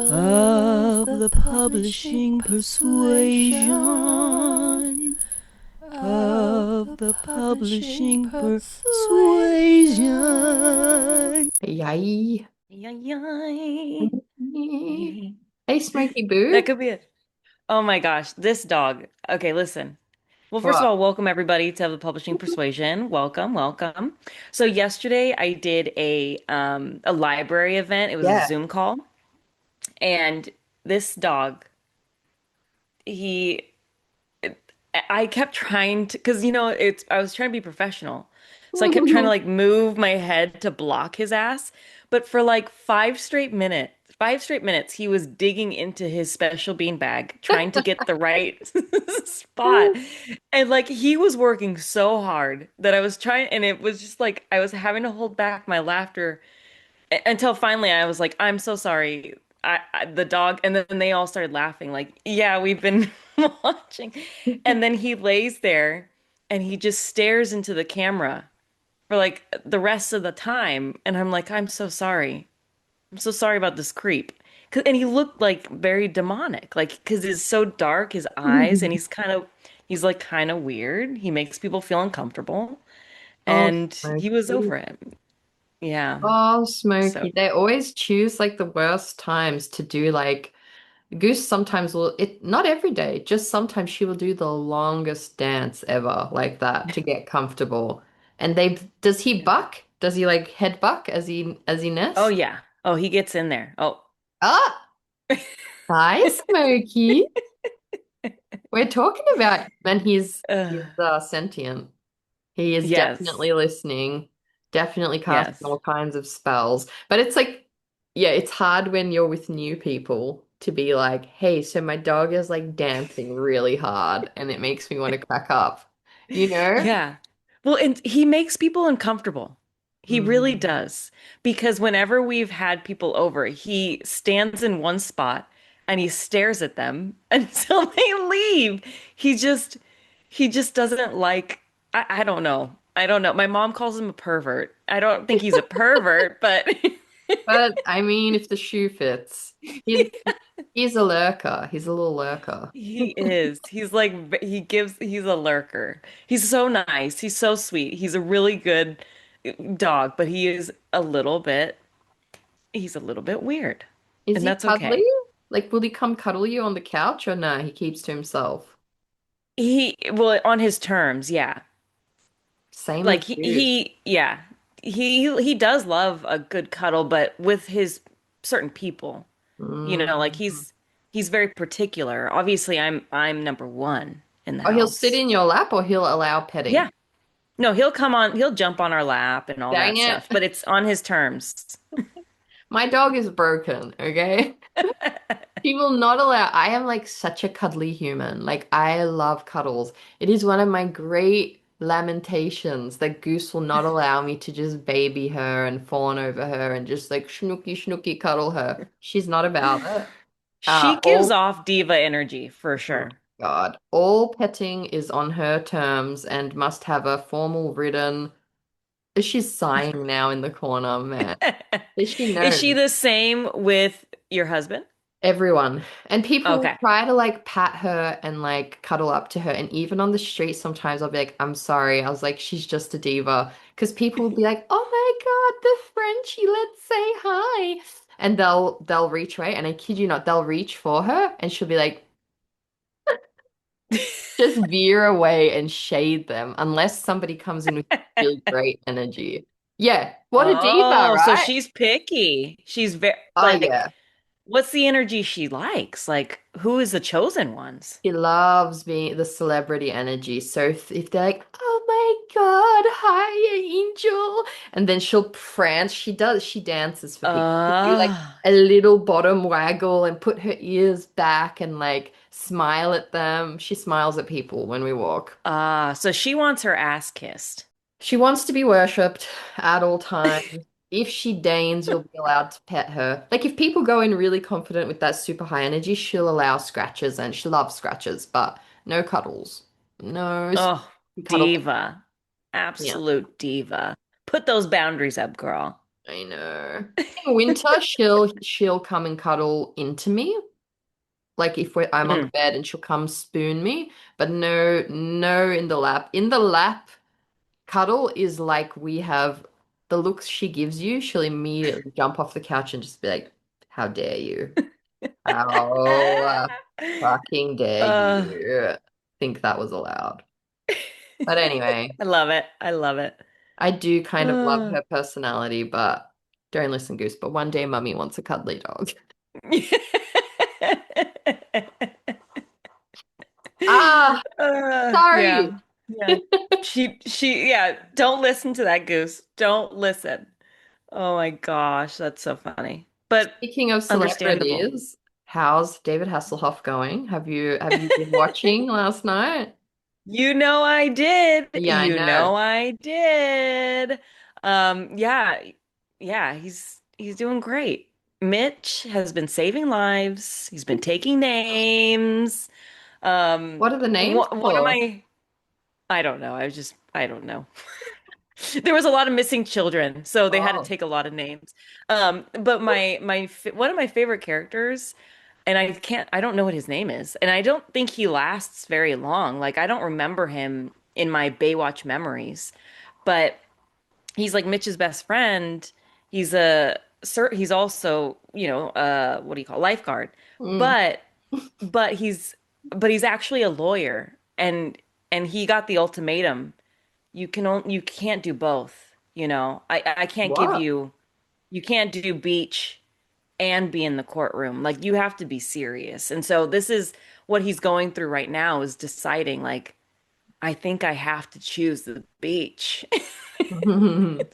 of the publishing persuasion, of the publishing persuasion. Yay. Yay, yay. Hey, Smoky That Boo. could be it. Oh my gosh, this dog. Okay, listen. Well, first of What? all, welcome everybody to the Publishing Persuasion. Welcome, welcome. So yesterday I did a library event. It was a Yeah. Zoom call, and this dog, he I kept trying to, because it's I was trying to be professional. So I kept trying to like move my head to block his ass. But for like 5 straight minutes, he was digging into his special bean bag, trying to get the right spot. And like he was working so hard that I was trying, and it was just like I was having to hold back my laughter until finally I was like, I'm so sorry. The dog, and then they all started laughing, like, yeah, we've been watching. And then he lays there and he just stares into the camera for like the rest of the time. And I'm like, I'm so sorry. I'm so sorry about this creep. And he looked like very demonic, like, because it's so dark, his eyes, and he's like kind of weird. He makes people feel uncomfortable. Oh, And he was Smokey. over it. Yeah. Oh, So. Smokey. They always choose like the worst times to do like Goose sometimes will it not every day, just sometimes she will do the longest dance ever like that to get comfortable. And they does he buck? Does he like head buck as he Oh nests? yeah. Oh, he gets in there. Oh. Ah, hi, Smokey. We're talking about when he's Uh, sentient. He is yes. definitely listening, definitely casting Yes. all kinds of spells. But it's like, yeah, it's hard when you're with new people to be like, hey, so my dog is like dancing really hard and it makes me want to crack up, you know? Yeah. Well, and he makes people uncomfortable. He really Mm. does. Because whenever we've had people over, he stands in one spot and he stares at them until they leave. He just he just doesn't like I don't know. I don't know. My mom calls him a pervert. I don't think he's a pervert, but But I mean, if the shoe fits, he's a lurker. He's a little lurker. he is. He's like he's a lurker. He's so nice. He's so sweet. He's a really good dog, but he's a little bit weird. Is And he that's cuddly? okay. Like, will he come cuddle you on the couch or no? He keeps to himself. Well, on his terms, yeah. Same as Like Goose. yeah. He does love a good cuddle, but with his certain people, like Mm. he's very particular. Obviously, I'm number one in the Oh, he'll sit house. in your lap or he'll allow Yeah. petting. No, he'll jump on our lap and all Dang that it. stuff, but it's on his terms. My dog is broken, okay? He will not allow. I am like such a cuddly human. Like, I love cuddles. It is one of my great lamentations that Goose will not allow me to just baby her and fawn over her and just like snooky snooky cuddle her. She's not about it. She gives All off diva energy for Oh sure. God. All petting is on her terms and must have a formal written. She's sighing now in the corner, man. She Is she knows the same with your husband? everyone. And people Okay. try to like pat her and like cuddle up to her. And even on the street, sometimes I'll be like, I'm sorry. I was like, she's just a diva. Because people will be like, oh my God, the Frenchie, let's say hi. And they'll reach right, and I kid you not, they'll reach for her and she'll be like, just veer away and shade them unless somebody comes in with really great energy. Yeah, what a diva, Oh, so right? she's picky. She's very Oh like, yeah. what's the energy she likes? Like, who is the chosen ones? She loves being the celebrity energy. So if they're like, "Oh my God, hi, angel," and then she'll prance. She dances for people. She'll do like Ah, a little bottom waggle and put her ears back and like smile at them. She smiles at people when we walk. so she wants her ass kissed. She wants to be worshipped at all times. If she deigns, you'll be allowed to pet her. Like if people go in really confident with that super high energy, she'll allow scratches and she loves scratches, but no cuddles. No Oh, cuddling. diva. Yeah. Absolute diva. Put those boundaries up, girl. I know. In winter, she'll come and cuddle into me. Like if I'm on the Mm. bed and she'll come spoon me, but no in the lap. In the lap, cuddle is like we have the looks she gives you, she'll immediately jump off the couch and just be like, "How dare you? How fucking dare Uh, you think that was allowed?" But anyway, I love it. I love it. I do kind of love Uh. her personality, but don't listen, Goose. But one day, mummy wants a cuddly dog. Ah, Yeah. sorry. Yeah. Yeah, don't listen to that goose. Don't listen. Oh my gosh, that's so funny. But Speaking of understandable. celebrities, how's David Hasselhoff going? Have you been watching last night? You know I did. Yeah, I You know. know I did. Yeah. Yeah, he's doing great. Mitch has been saving lives. He's been taking names. What are the names One of for? my I don't know. I don't know. There was a lot of missing children, so they had to Oh. take a lot of names. But one of my favorite characters, and I don't know what his name is, and I don't think he lasts very long. Like I don't remember him in my Baywatch memories, but he's like Mitch's best friend. He's a he's also, what do you call lifeguard, Mm. but but he's but he's actually a lawyer, and he got the ultimatum you can't do both, you know. I can't give What? you can't do beach and be in the courtroom. Like you have to be serious. And so this is what he's going through right now is deciding like I think I have to choose the beach. You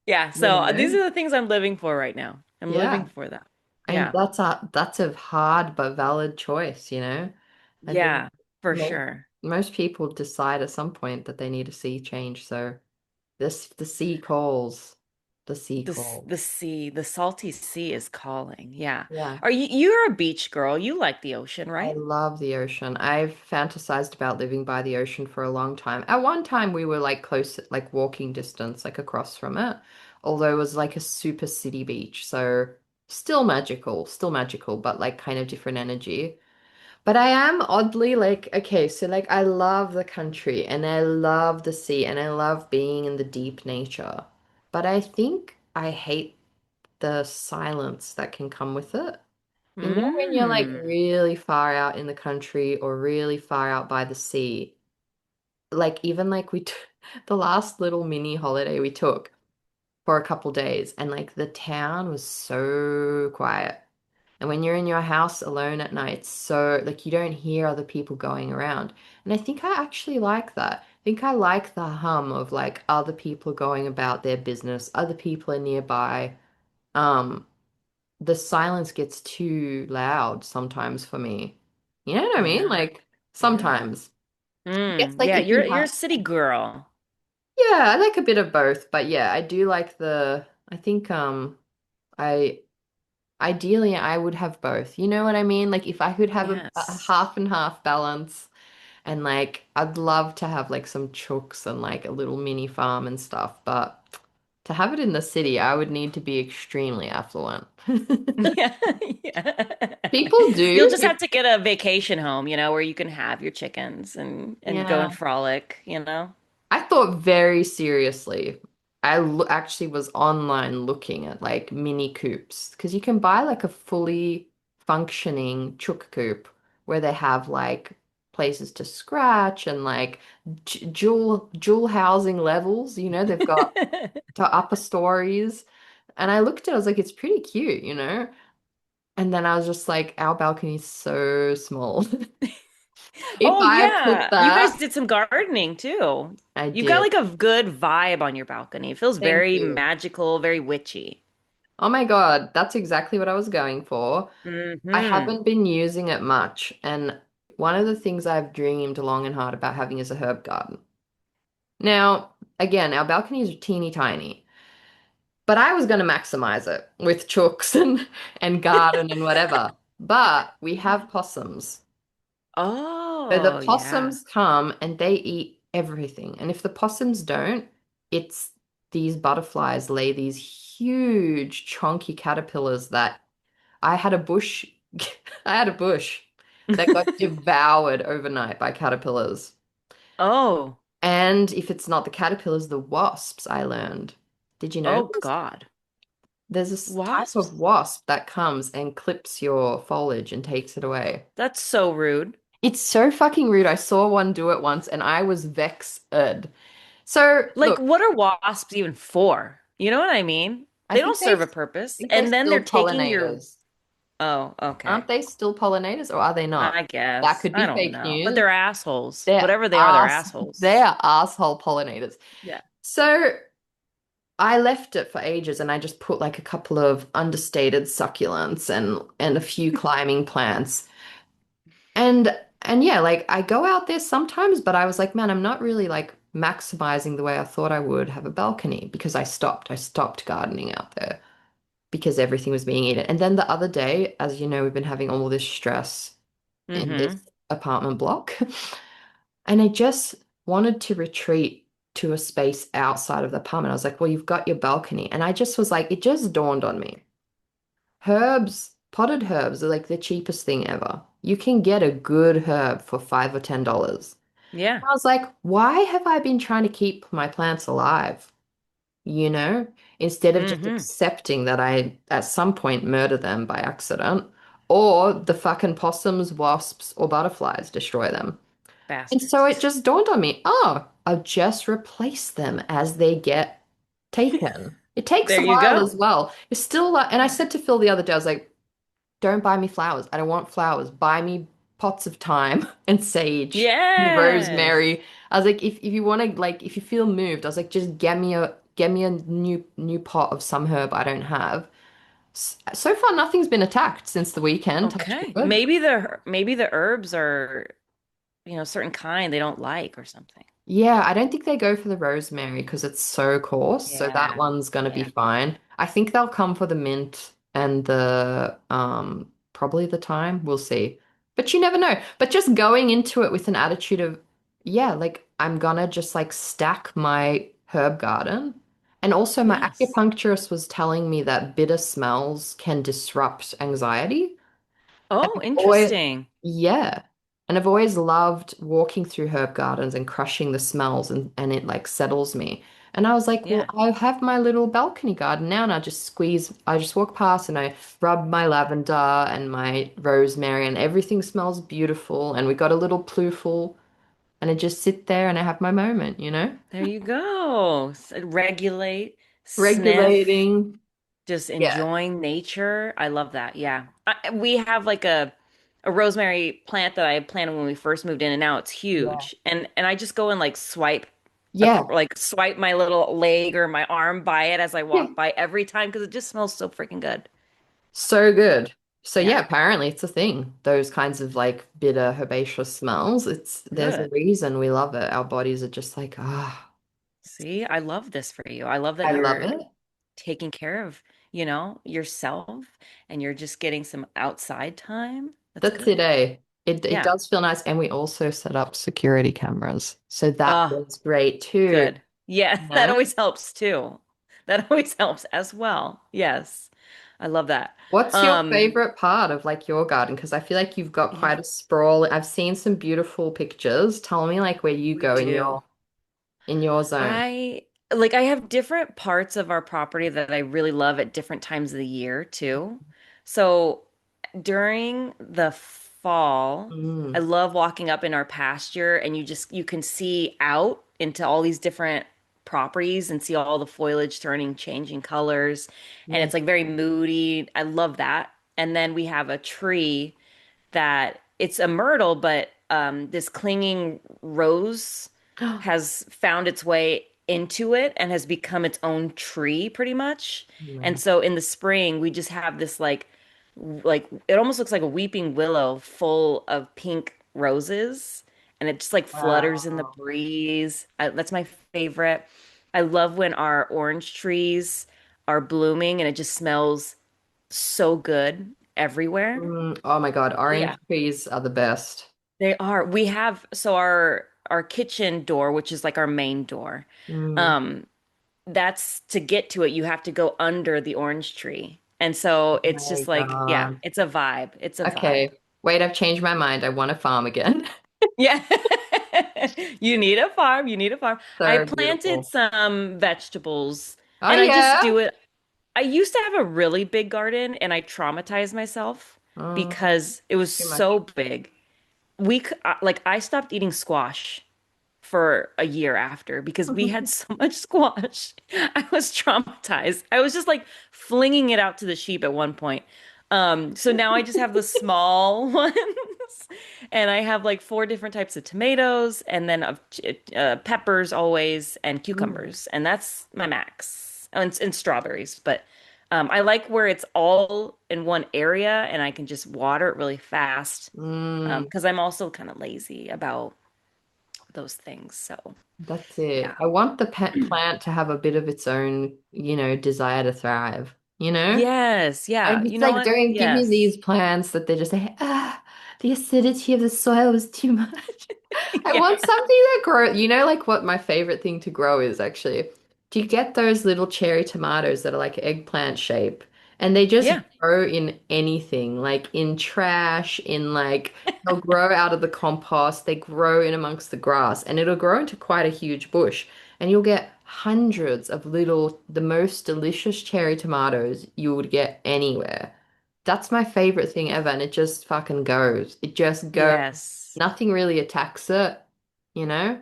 Yeah, so these know? are the things I'm living for right now. I'm living Yeah. for that. And Yeah. that's a hard but valid choice, you know? I think Yeah, for most sure. most people decide at some point that they need to see change. So this the sea calls. The sea The calls. sea, the salty sea is calling. Yeah. Yeah. You're a beach girl. You like the ocean, I right? love the ocean. I've fantasized about living by the ocean for a long time. At one time, we were like close, like walking distance, like across from it, although it was like a super city beach. So still magical, but like kind of different energy. But I am oddly like, okay, so like I love the country and I love the sea and I love being in the deep nature. But I think I hate the silence that can come with it. You know, when you're like Mm. really far out in the country or really far out by the sea, like even like we t the last little mini holiday we took for a couple days, and like the town was so quiet. And when you're in your house alone at night, so like you don't hear other people going around. And I think I actually like that. I think I like the hum of like other people going about their business, other people are nearby. Um, the silence gets too loud sometimes for me. You know what I mean? Yeah. Like Yeah. sometimes. I guess like Yeah, if you you're a have, city girl. yeah, I like a bit of both, but yeah, I do like I think I ideally I would have both. You know what I mean? Like if I could have a Yes. half and half balance and like I'd love to have like some chooks and like a little mini farm and stuff, but to have it in the city, I would need to be extremely affluent. Yeah. Yeah. People You'll do. just have to get a vacation home, where you can have your chickens and go Yeah. and frolic. I thought very seriously. Actually was online looking at like mini coops because you can buy like a fully functioning chook coop where they have like places to scratch and like dual housing levels. You know, they've got to upper stories. And I looked at it, I was like, it's pretty cute, you know? And then I was just like, our balcony is so small. If Oh I put yeah. You guys that, did some gardening too. I You've got did. like a good vibe on your balcony. It feels Thank very you. magical, very witchy. Oh my God, that's exactly what I was going for. I Hmm. haven't been using it much, and one of the things I've dreamed long and hard about having is a herb garden. Now, again, our balcony is teeny tiny, but I was going to maximize it with chooks and garden and whatever. But we have possums. So the Oh, yeah. possums come and they eat everything. And if the possums don't, it's these butterflies lay these huge, chunky caterpillars that I had a bush, I had a bush that got devoured overnight by caterpillars. Oh, And if it's not the caterpillars, the wasps, I learned. Did you know oh this? God. There's this type of Wasps? wasp that comes and clips your foliage and takes it away. That's so rude. It's so fucking rude. I saw one do it once and I was vexed. So, Like, look, what are wasps even for? You know what I mean? I They think don't they serve a purpose. they're And then they're still taking your, pollinators. oh, Aren't okay. they still pollinators or are they not? I That guess. could be I don't fake know. But news. they're assholes. They're Whatever they are, they're assholes. they're asshole pollinators. Yeah. So I left it for ages and I just put like a couple of understated succulents and a few climbing plants. And yeah, like I go out there sometimes, but I was like, man, I'm not really like maximizing the way I thought I would have a balcony because I stopped. I stopped gardening out there because everything was being eaten. And then the other day, as you know, we've been having all this stress in this Mm-hmm. apartment block. And I just wanted to retreat to a space outside of the apartment. I was like, well, you've got your balcony. And I just was like, it just dawned on me. Herbs, potted herbs are like the cheapest thing ever. You can get a good herb for $5 or $10. Yeah. I was like, why have I been trying to keep my plants alive? You know, instead of just Mm-hmm. accepting that I at some point murder them by accident, or the fucking possums, wasps, or butterflies destroy them. And so it Bastards. just dawned on me, oh, I'll just replace them as they get taken. It takes There a you while go. as well. It's still like, and I said to Phil the other day, I was like, don't buy me flowers. I don't want flowers. Buy me pots of thyme and sage, Yes. rosemary. I was like, if you want to like if you feel moved, I was like, just get me a new pot of some herb I don't have. So far, nothing's been attacked since the weekend. Touch Okay. wood. Maybe the herbs are, certain kind they don't like or something. Yeah, I don't think they go for the rosemary because it's so coarse, so that Yeah. one's gonna be Yeah. fine. I think they'll come for the mint and the probably the thyme. We'll see. But you never know. But just going into it with an attitude of, yeah, like I'm gonna just like stack my herb garden. And also my Yes. acupuncturist was telling me that bitter smells can disrupt anxiety. Oh, Always, interesting. yeah. And I've always loved walking through herb gardens and crushing the smells and it like settles me. And I was like, well, Yeah. I have my little balcony garden now and I just walk past and I rub my lavender and my rosemary and everything smells beautiful. And we got a little ploufle and I just sit there and I have my moment, you know? There you go. Regulate, sniff, Regulating. just Yeah. enjoying nature. I love that. Yeah. We have like a rosemary plant that I planted when we first moved in, and now it's Yeah. huge. And I just go and like Yeah. swipe my little leg or my arm by it as I Yeah. walk by every time because it just smells so freaking good. So good. So Yeah. yeah, apparently it's a thing. Those kinds of like bitter herbaceous smells. There's a Good. reason we love it. Our bodies are just like, ah, See, I love this for you. I love that I love you're it. taking care of, yourself and you're just getting some outside time. That's That's it, good. eh? It Yeah. does feel nice. And we also set up security cameras. So that Ah, was great too. good. Yeah, You that know? always helps too. That always helps as well. Yes. I love that. What's your Um, favorite part of like your garden? Because I feel like you've got yeah, quite a sprawl. I've seen some beautiful pictures. Tell me like where you we go do. in your zone. I have different parts of our property that I really love at different times of the year too. So during the fall, I Mm, love walking up in our pasture and you can see out into all these different properties and see all the foliage turning, changing colors. And yeah. it's like very moody. I love that. And then we have a tree that it's a myrtle, but this clinging rose has found its way into it and has become its own tree pretty much. And Wow. so in the spring, we just have this like it almost looks like a weeping willow full of pink roses and it just like flutters in the Wow. breeze. That's my favorite. I love when our orange trees are blooming and it just smells so good everywhere. Oh my God, Yeah, orange trees are the best. they are. We have so our kitchen door, which is like our main door. Mm. Um, that's to get to it, you have to go under the orange tree. And so Oh it's my just like, yeah, God. it's a vibe. It's a vibe. Okay. Wait, I've changed my mind. I want to farm again. Yeah. You need a farm. You need a farm. I So planted beautiful. some vegetables Oh and I just yeah. do it. I used to have a really big garden and I traumatized myself Oh, because it was too much. so big. Like I stopped eating squash for a year after because we had so much squash. I was traumatized. I was just like flinging it out to the sheep at one point. So now I just have the small ones, and I have like four different types of tomatoes, and then of peppers always, and Mm. cucumbers, and that's my max. And strawberries, but I like where it's all in one area, and I can just water it really fast. Mm, Because I'm also kind of lazy about those things. So, that's it. yeah. I want the pet plant to have a bit of its own, desire to thrive, you know? Yes, yeah. I'm You just know like, what? don't give me Yes. these plants that they just say, the acidity of the soil was too much. I Yeah. want something that grows. You know, like what my favorite thing to grow is actually. Do you get those little cherry tomatoes that are like eggplant shape? And they just Yeah. grow in anything, like in trash, in like, they'll grow out of the compost, they grow in amongst the grass, and it'll grow into quite a huge bush. And you'll get hundreds of little, the most delicious cherry tomatoes you would get anywhere. That's my favorite thing ever, and it just fucking goes. It just goes. Yes. Nothing really attacks it, you know?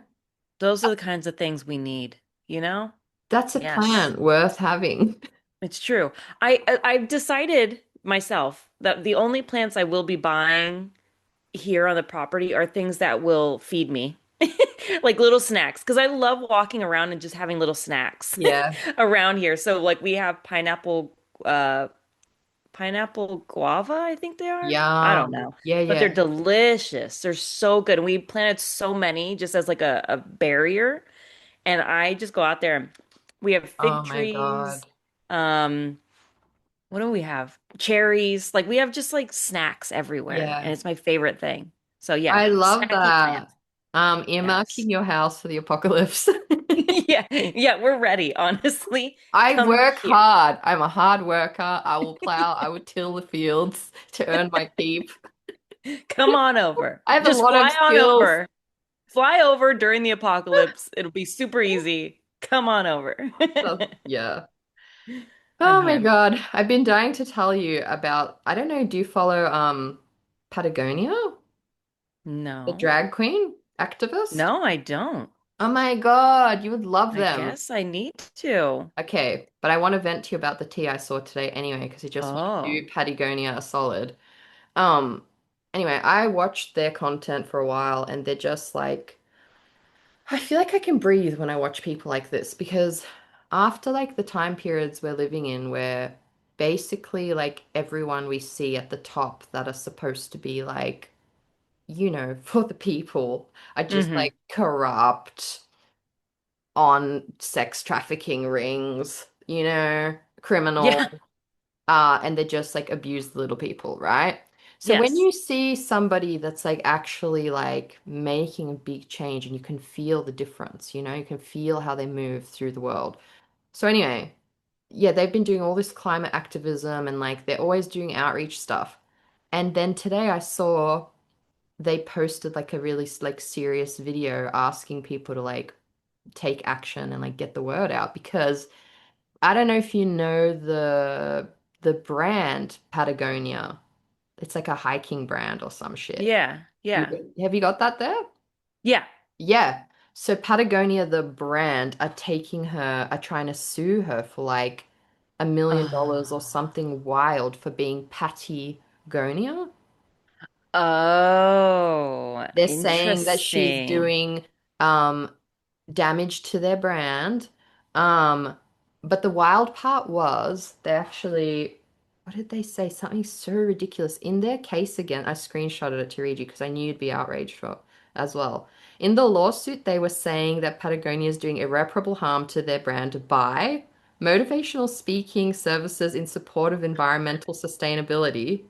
Those are the kinds of things we need, you know? That's a Yes. plant worth having. It's true. I've decided myself that the only plants I will be buying here on the property are things that will feed me. Like little snacks, because I love walking around and just having little snacks Yeah. around here. So like we have pineapple guava, I think they are. I don't Yum. know. Yeah, But they're yeah. delicious. They're so good. And we planted so many just as like a barrier. And I just go out there and we have Oh fig my trees. God. Um, what do we have? Cherries. Like we have just like snacks everywhere. And Yeah. it's my favorite thing. So yeah, I love snacky that. plants. Earmarking Yes. your house for the apocalypse. Yeah. Yeah, we're ready, honestly. I Come work here. hard. I'm a hard worker. I will plow, I will till the fields to earn my keep. Come on over. I have a Just lot of fly on skills. over. Fly over during the apocalypse. It'll be super easy. Come on over. Yeah. Oh my Okay. God. I've been dying to tell you about, I don't know, do you follow Patagonia? The No. drag queen activist? No, I don't. Oh my God, you would love I them. guess I need to. Okay, but I want to vent to you about the tea I saw today anyway, because it just might Oh. do Patagonia a solid. Um, anyway, I watched their content for a while and they're just like, I feel like I can breathe when I watch people like this because after like the time periods we're living in where basically like everyone we see at the top that are supposed to be like, for the people are just Mm-hmm. like corrupt on sex trafficking rings, Yeah. criminal, and they just like abuse the little people, right? So when Yes. you see somebody that's like actually like making a big change and you can feel the difference, you can feel how they move through the world. So anyway, yeah, they've been doing all this climate activism and like they're always doing outreach stuff. And then today I saw they posted like a really like serious video asking people to like take action and like get the word out because I don't know if you know the brand Patagonia. It's like a hiking brand or some shit. Yeah. Yeah. Have you got that there? Yeah. Yeah. So Patagonia, the brand, are trying to sue her for like $1 million or Oh. something wild for being Patagonia. Oh, They're saying that she's interesting. doing um damage to their brand. Um, but the wild part was they actually, what did they say? Something so ridiculous. In their case again, I screenshotted it to read you because I knew you'd be outraged for as well. In the lawsuit, they were saying that Patagonia is doing irreparable harm to their brand by motivational speaking services in support of environmental sustainability.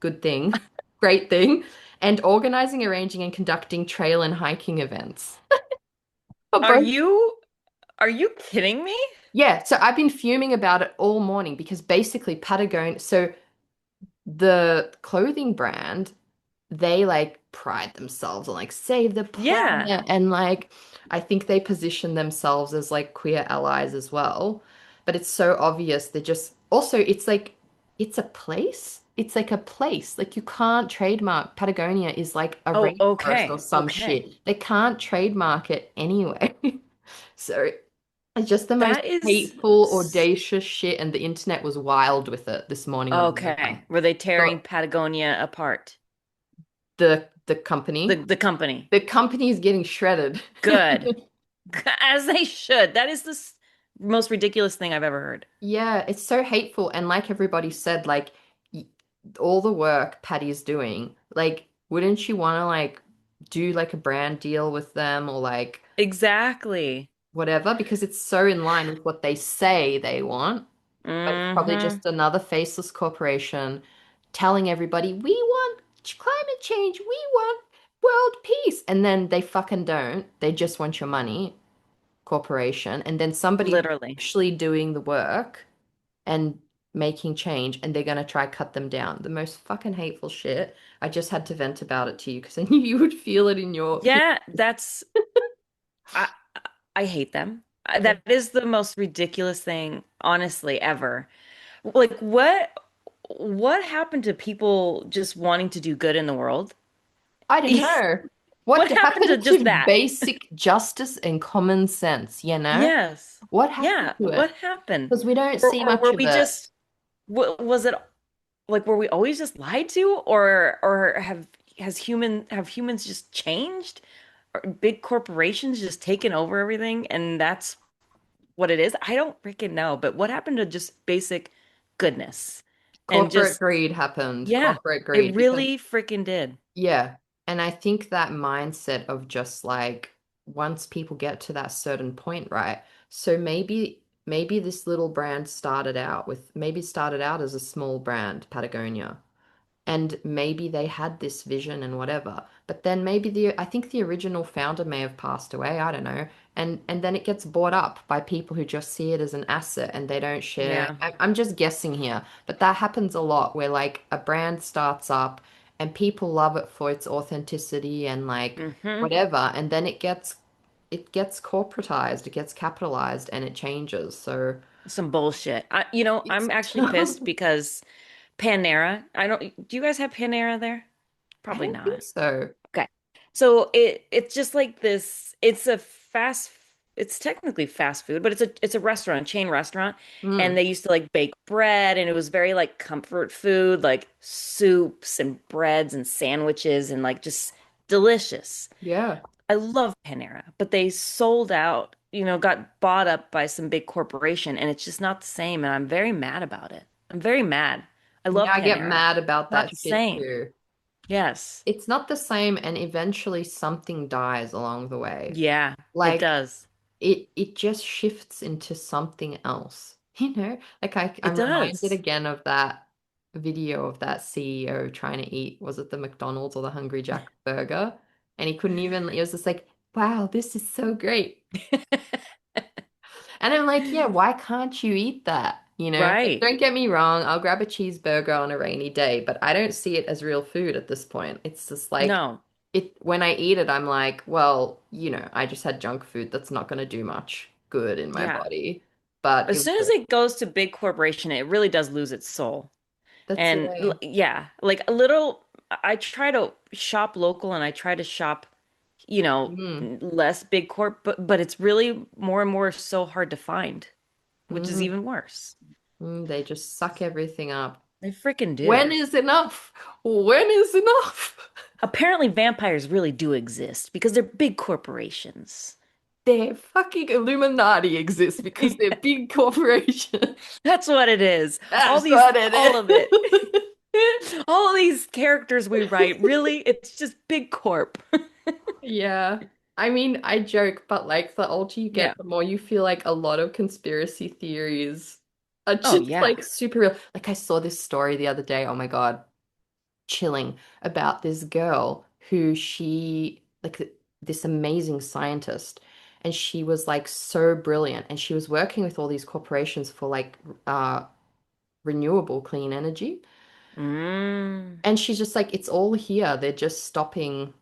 Good thing, great thing, and organizing, arranging, and conducting trail and hiking events. For Are both. you? Are you kidding me? Yeah, so I've been fuming about it all morning because basically Patagonia, so the clothing brand, they like pride themselves on like save the Yeah. planet and like I think they position themselves as like queer allies as well. But it's so obvious they're just also it's like it's a place. It's like a place. Like you can't trademark Patagonia is like a Oh, rainforest or okay. some Okay. shit. They can't trademark it anyway. So it's just the most That is hateful, audacious shit, and the internet was wild with it this morning when I woke okay. up. Were they tearing But Patagonia apart? the The company, the company. the company is getting shredded. Good. As they should. That is the most ridiculous thing I've ever heard. Yeah, it's so hateful. And like everybody said, like y all the work Patty's doing, like, wouldn't you want to like do like a brand deal with them or like Exactly. whatever? Because it's so in line with what they say they want. But it's probably Mm-hmm. just another faceless corporation telling everybody, we want climate change, we want world peace. And then they fucking don't. They just want your money, corporation. And then somebody who's Literally. actually doing the work and making change, and they're going to try cut them down. The most fucking hateful shit. I just had to vent about it to you because I knew you would feel it in your. Yeah, that's I I hate them. Yeah. That is the most ridiculous thing, honestly, ever. Like what happened to people just wanting to do good in the world? I don't know. What What happened to happened just to that? basic justice and common sense, you know? Yes. What happened Yeah, to what it? happened? Because we don't Or see or much were of we it. just was it like were we always just lied to or have humans just changed? Or big corporations just taken over everything and that's what it is? I don't freaking know, but what happened to just basic goodness? And Corporate just greed happened. yeah, Corporate it greed. Because, really freaking did. yeah. And I think that mindset of just like once people get to that certain point, right? So maybe this little brand started out with maybe started out as a small brand, Patagonia. And maybe they had this vision and whatever, but then maybe the I think the original founder may have passed away, I don't know, and then it gets bought up by people who just see it as an asset and they don't share. Yeah. I'm just guessing here, but that happens a lot where like a brand starts up and people love it for its authenticity and like Hmm. whatever, and then it gets corporatized, it gets capitalized, and it changes. So Some bullshit. it's I'm actually pissed because Panera, I don't, do you guys have Panera there? I Probably don't think not. so. Okay. So it's just like this, it's technically fast food, but it's a restaurant, chain restaurant. And Mm, they used to like bake bread and it was very like comfort food, like soups and breads and sandwiches and like just delicious. yeah. I love Panera, but they sold out, got bought up by some big corporation, and it's just not the same. And I'm very mad about it. I'm very mad. I Yeah, love I get Panera. mad about Not that the shit same. too. Yes. It's not the same, and eventually something dies along the way. Yeah, it Like does. it just shifts into something else. You know, like It I'm reminded does. again of that video of that CEO trying to eat, was it the McDonald's or the Hungry Jack burger? And he couldn't even, he was just like, wow, this is so great. And I'm like, yeah, why can't you eat that? You know, like, Right. don't get me wrong, I'll grab a cheeseburger on a rainy day, but I don't see it as real food at this point. It's just like No. it when I eat it, I'm like, well, I just had junk food that's not going to do much good in my Yeah. body. But As it was soon as it goes to big corporation, it really does lose its soul. that's the And way. yeah, like a little, I try to shop local and I try to shop, Mm, less big corp, but it's really more and more so hard to find, which is mm, even worse. they just suck everything up. They freaking When do. is enough? When is enough? Apparently, vampires really do exist because they're big corporations. Their fucking Illuminati exists because they're big corporations. That's what it is. That's what it All of it. is. All these characters we write, really, it's just big corp. Yeah. I mean, I joke, but like the older you Yeah. get, the more you feel like a lot of conspiracy theories are Oh, just yeah. like super real. Like I saw this story the other day, oh my God, chilling, about this girl who this amazing scientist. and she was like so brilliant, and she was working with all these corporations for like uh renewable clean energy. Mm. And she's just like, it's all here. They're just stopping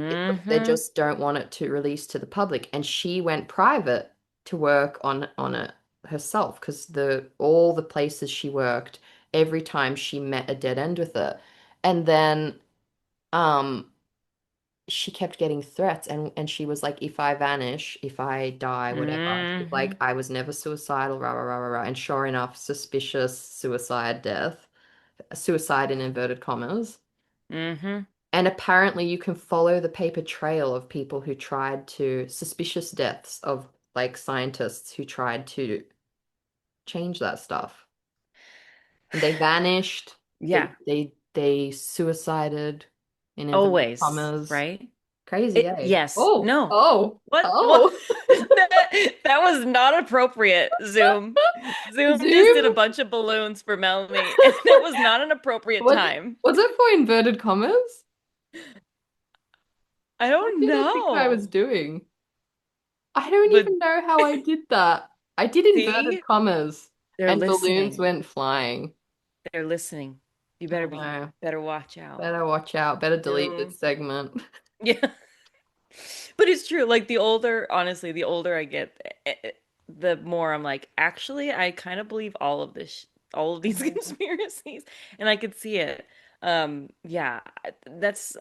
it, but they Mm-hmm. just don't want it to release to the public. And she went private to work on it herself because the all the places she worked, every time she met a dead end with it. And then um she kept getting threats, and she was like, if I vanish, if I die, whatever. She's Mm-hmm. like, I was never suicidal, rah rah rah rah rah. And sure enough, suspicious suicide death, suicide in inverted commas. Mm-hmm. And apparently, you can follow the paper trail of people who tried to, suspicious deaths of like scientists who tried to change that stuff. And they vanished. Yeah. They suicided in inverted Always, commas. right? Crazy, eh? Yes. Oh, No. oh, What? oh. That was not appropriate, Zoom. Zoom just did a Zoom? bunch of balloons for Melanie, and it was not an appropriate What time. was it for inverted commas? I What don't did I think I was know. doing? I don't But even know how I did that. I did inverted see, commas they're and balloons listening. went flying. They're listening. You Oh no. better watch out. Better watch out. Better delete this Zoom. segment. Yeah. But it's true. Like the older, honestly, the older I get, the more I'm like, actually, I kind of believe all of this, all of these conspiracies, and I could see it. Yeah,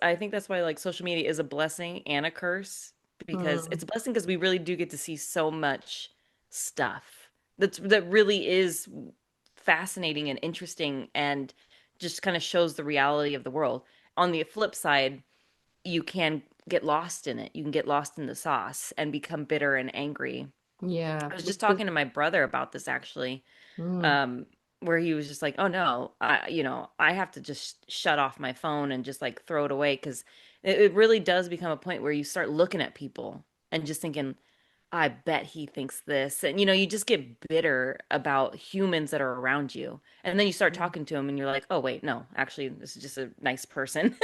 I think that's why like social media is a blessing and a curse because Hmm. it's a blessing because we really do get to see so much stuff that really is fascinating and interesting and just kind of shows the reality of the world. On the flip side, you can get lost in it. You can get lost in the sauce and become bitter and angry. Yeah, I was just which is talking to my brother about this actually, mm, um, where he was just like, "Oh no, I have to just shut off my phone and just like throw it away because it really does become a point where you start looking at people and just thinking, I bet he thinks this. And you just get bitter about humans that are around you. And then you start talking to him and you're like, oh, wait, no, actually, this is just a nice person.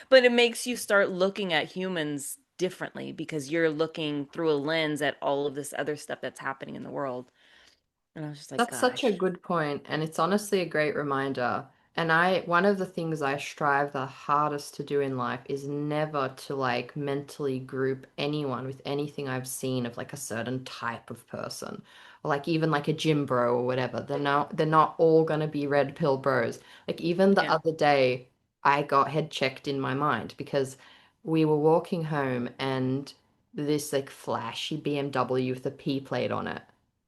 But it makes you start looking at humans differently because you're looking through a lens at all of this other stuff that's happening in the world. And I was just like, that's such a gosh. good point, and it's honestly a great reminder. And one of the things I strive the hardest to do in life is never to like mentally group anyone with anything I've seen of like a certain type of person. Or like even like a gym bro or whatever. They're not all gonna be red pill bros. Like even the Yeah. other day I got head checked in my mind because we were walking home and this like flashy BMW with a P plate on it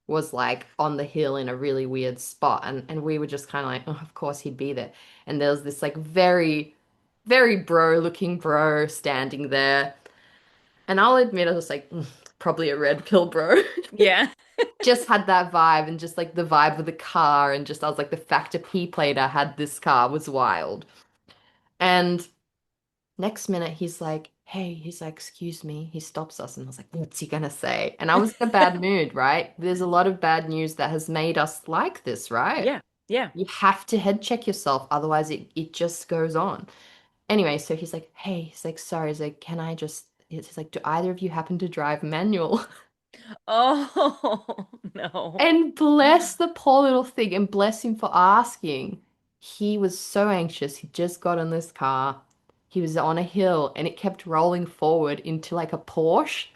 was like on the hill in a really weird spot, and we were just kind of like, oh, of course he'd be there. And there was this like very bro looking bro standing there, and I'll admit I was like, probably a red pill bro." Yeah. Just had that vibe, and just like the vibe of the car, and just I was like, the fact a P plater had this car was wild. And next minute, he's like, hey, he's like, excuse me. He stops us and I was like, what's he gonna say? And I was in a bad mood, right? There's a lot of bad news that has made us like this, right? Yeah. Yeah. You have to head check yourself, otherwise it just goes on. Anyway, so he's like, hey, he's like, sorry, he's like, can I just, he's like, do either of you happen to drive manual? Oh, no. And bless the poor little thing and bless him for asking. He was so anxious. He just got in this car. He was on a hill and it kept rolling forward into like a Porsche.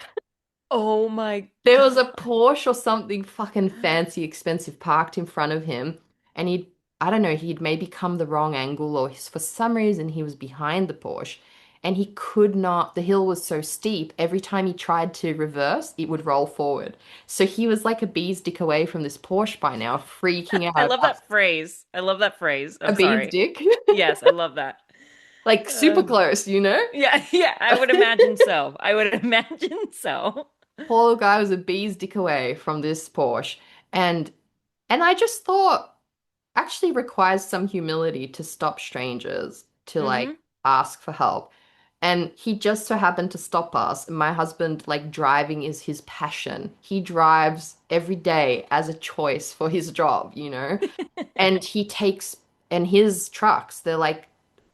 Oh my There was a God. Porsche or something fucking fancy, expensive parked in front of him. And I don't know, he'd maybe come the wrong angle or for some reason he was behind the Porsche. And he could not, the hill was so steep, every time he tried to reverse, it would roll forward. So he was like a bee's dick away from this Porsche by now, freaking I out love about that phrase. I love that phrase. a I'm bee's sorry. dick. Yes, I love that. Like super Uh, close, you know? yeah, yeah, I would imagine so. I would imagine so. Poor little guy was a bee's dick away from this Porsche. And I just thought, actually requires some humility to stop strangers to like Hmm. ask for help. And he just so happened to stop us. My husband, like driving is his passion. He drives every day as a choice for his job, you know? And he takes, and his trucks, they're like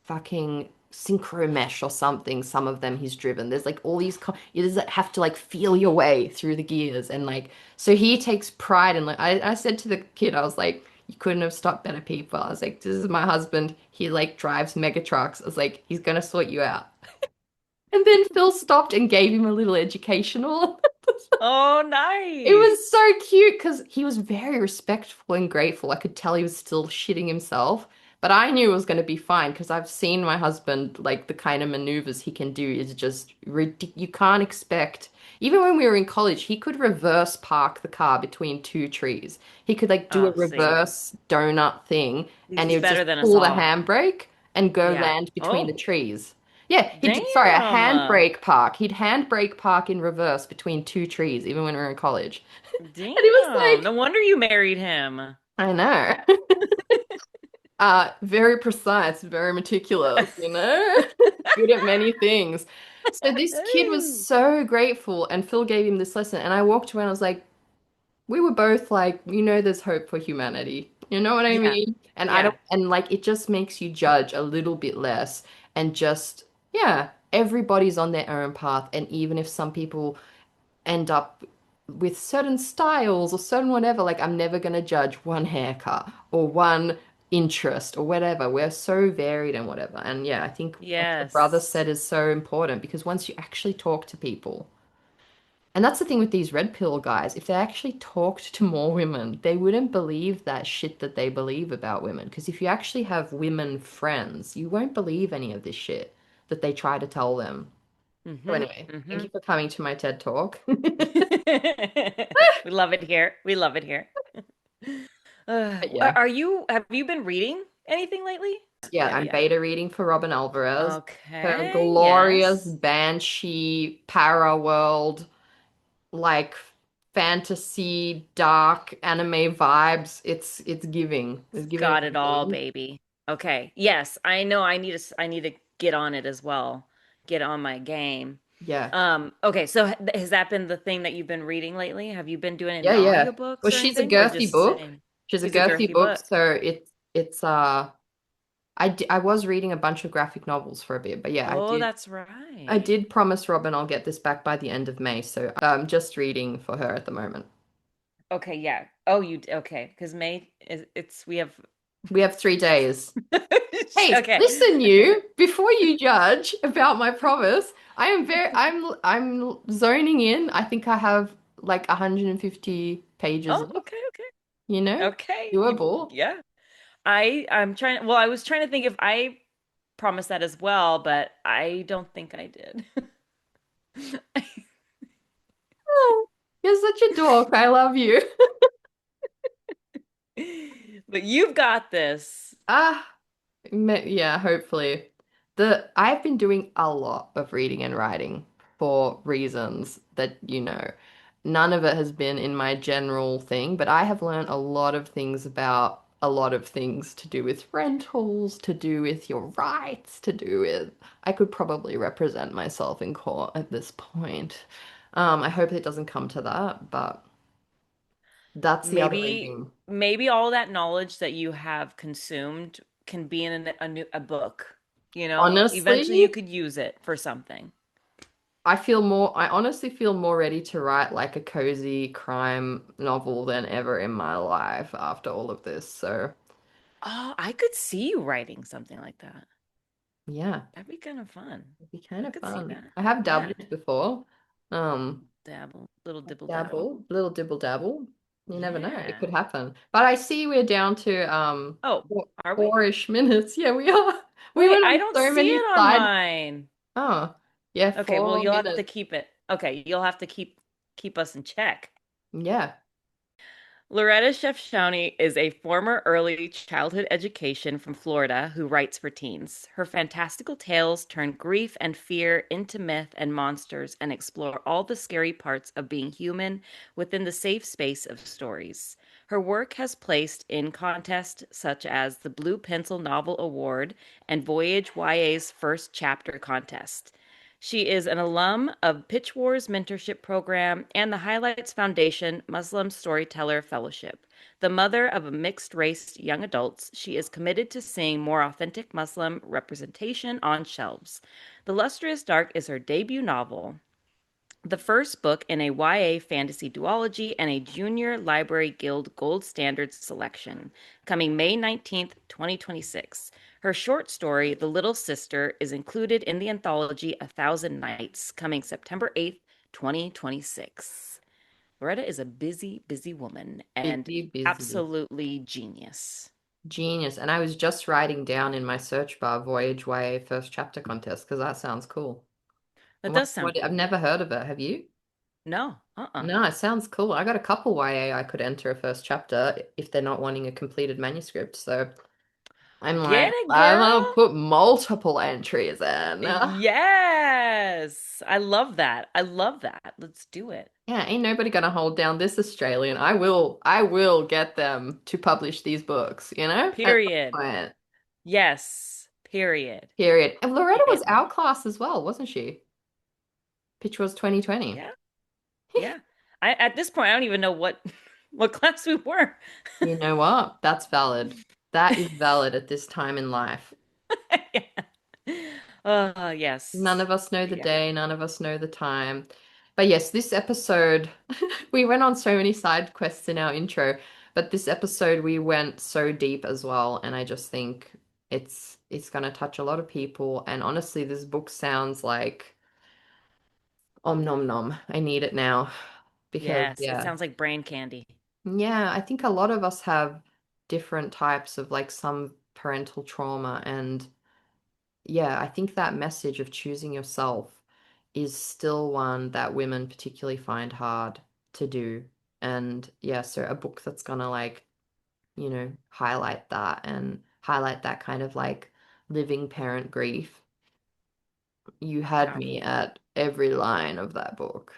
fucking synchro mesh or something. Some of them he's driven. There's like all these, you just have to like feel your way through the gears. And like, so he takes pride in like, I said to the kid, I was like, you couldn't have stopped better people. I was like, this is my husband. He like drives mega trucks. I was like, he's gonna sort you out. And then Phil stopped and gave him a little educational. Oh, It was nice. so cute because he was very respectful and grateful. I could tell he was still shitting himself, but I knew it was going to be fine because I've seen my husband, like the kind of maneuvers he can do is just ridiculous. You can't expect. Even when we were in college, he could reverse park the car between two trees. He could like do a Oh, see. reverse donut thing and he He's would just better than us pull the all. handbrake and go Yeah. land between the Oh, trees. Yeah, sorry, a damn. handbrake park. He'd handbrake park in reverse between two trees, even when we were in college. And he was Damn. No like, wonder you married him. I know. Very precise, very meticulous, you know? Good at many things. So this kid was so grateful, and Phil gave him this lesson. And I walked away and I was like, we were both like, there's hope for humanity. You know what I Yeah. mean? And I don't, Yeah. and like, it just makes you judge a little bit less and just, yeah, everybody's on their own path. And even if some people end up with certain styles or certain whatever. Like, I'm never going to judge one haircut or one interest or whatever. We're so varied and whatever. And yeah, I think what your brother Yes. said is so important because once you actually talk to people, and that's the thing with these red pill guys, if they actually talked to more women, they wouldn't believe that shit that they believe about women. Because if you actually have women friends, you won't believe any of this shit that they try to tell them. So Mm-hmm. anyway, thank Mm-hmm. you for coming to my TED Talk. We love it here. We love it here. But yeah. Have you been reading anything lately? Yeah, Yeah, I'm yeah. beta reading for Robin Alvarez. Her Okay, glorious yes. banshee para world, like fantasy, dark anime vibes. It's giving. It's giving Got it all, everything. baby. Okay. Yes, I know I need to get on it as well. Get on my game. Yeah. Okay, so has that been the thing that you've been reading lately? Have you been doing it in Yeah, yeah. Well, audiobooks or she's a anything or girthy just book. sitting? She's a She's a girthy girthy book, book. so it's I was reading a bunch of graphic novels for a bit, but yeah, Oh, that's I right. did promise Robin I'll get this back by the end of May, so I'm just reading for her at the moment. Okay, yeah. Oh, okay, because May is it's we have We have 3 days. Hey, okay. listen, you, before you judge about my promise, I'm zoning in. I think I have like 150 pages Oh, left, okay, you okay. know? Okay. Doable. Yeah. I'm trying well, I was trying to think if I promised that as well, but I don't think I did. Oh, you're such a dork. I love you. But you've got this. Ah, yeah, hopefully. I've been doing a lot of reading and writing for reasons that you know. None of it has been in my general thing, but I have learned a lot of things about a lot of things to do with rentals, to do with your rights, to do with I could probably represent myself in court at this point. I hope it doesn't come to that, but that's the other Maybe reading. maybe all that knowledge that you have consumed can be in a book, you know? Eventually you Honestly, could use it for something. I honestly feel more ready to write like a cozy crime novel than ever in my life after all of this. So, Oh, I could see you writing something like that. yeah, That'd be kind of fun. it'd be kind I of could see fun. that. I have Yeah. dabbled before. Dabble, little dibble dabble. Dabble, little dibble dabble. You never know, it Yeah. could happen. But I see we're down to Oh, are we? four-ish minutes. Yeah, we are. We Wait, went I on don't so see many it on side. mine. Oh, yeah, Okay, well, 4 minutes. you'll have to keep us in check. Yeah. Loretta Chefchaouni is a former early childhood education from Florida who writes for teens. Her fantastical tales turn grief and fear into myth and monsters and explore all the scary parts of being human within the safe space of stories. Her work has placed in contests such as the Blue Pencil Novel Award and Voyage YA's First Chapter Contest. She is an alum of Pitch Wars Mentorship Program and the Highlights Foundation Muslim Storyteller Fellowship. The mother of a mixed race young adults, she is committed to seeing more authentic Muslim representation on shelves. The Lustrous Dark is her debut novel, the first book in a YA fantasy duology and a Junior Library Guild Gold Standard selection, coming May 19th, 2026. Her short story, The Little Sister, is included in the anthology A Thousand Nights, coming September 8th, 2026. Loretta is a busy, busy woman and Busy, busy. absolutely genius. Genius. And I was just writing down in my search bar Voyage YA first chapter contest because that sounds cool. That does sound I've cool. never heard of it. Have you? No, No, it sounds cool. I got a couple YA I could enter a first chapter if they're not wanting a completed manuscript. So I'm Get like, it, I'm gonna girl. put multiple entries in. Yes. I love that. I love that. Let's do it. Yeah, ain't nobody gonna hold down this Australian. I will get them to publish these books, at some Period. point. Yes. Period. Period. And Loretta was Period. our class as well, wasn't she? Pitch was 2020. Yeah. Yeah. I at this point I don't even know what what class we were. You know what? That's valid. That is valid at this time in life. Yeah. None Yes. of us know the Yeah. day, none of us know the time. But yes, this episode, we went on so many side quests in our intro, but this episode we went so deep as well, and I just think it's gonna touch a lot of people. And honestly, this book sounds like om nom nom. I need it now because Yes. It yeah. sounds like brain candy. Yeah, I think a lot of us have different types of like some parental trauma and yeah, I think that message of choosing yourself is still one that women particularly find hard to do. And yeah, so a book that's gonna like, highlight that and highlight that kind of like living parent grief. You had me Powerful. at every line of that book.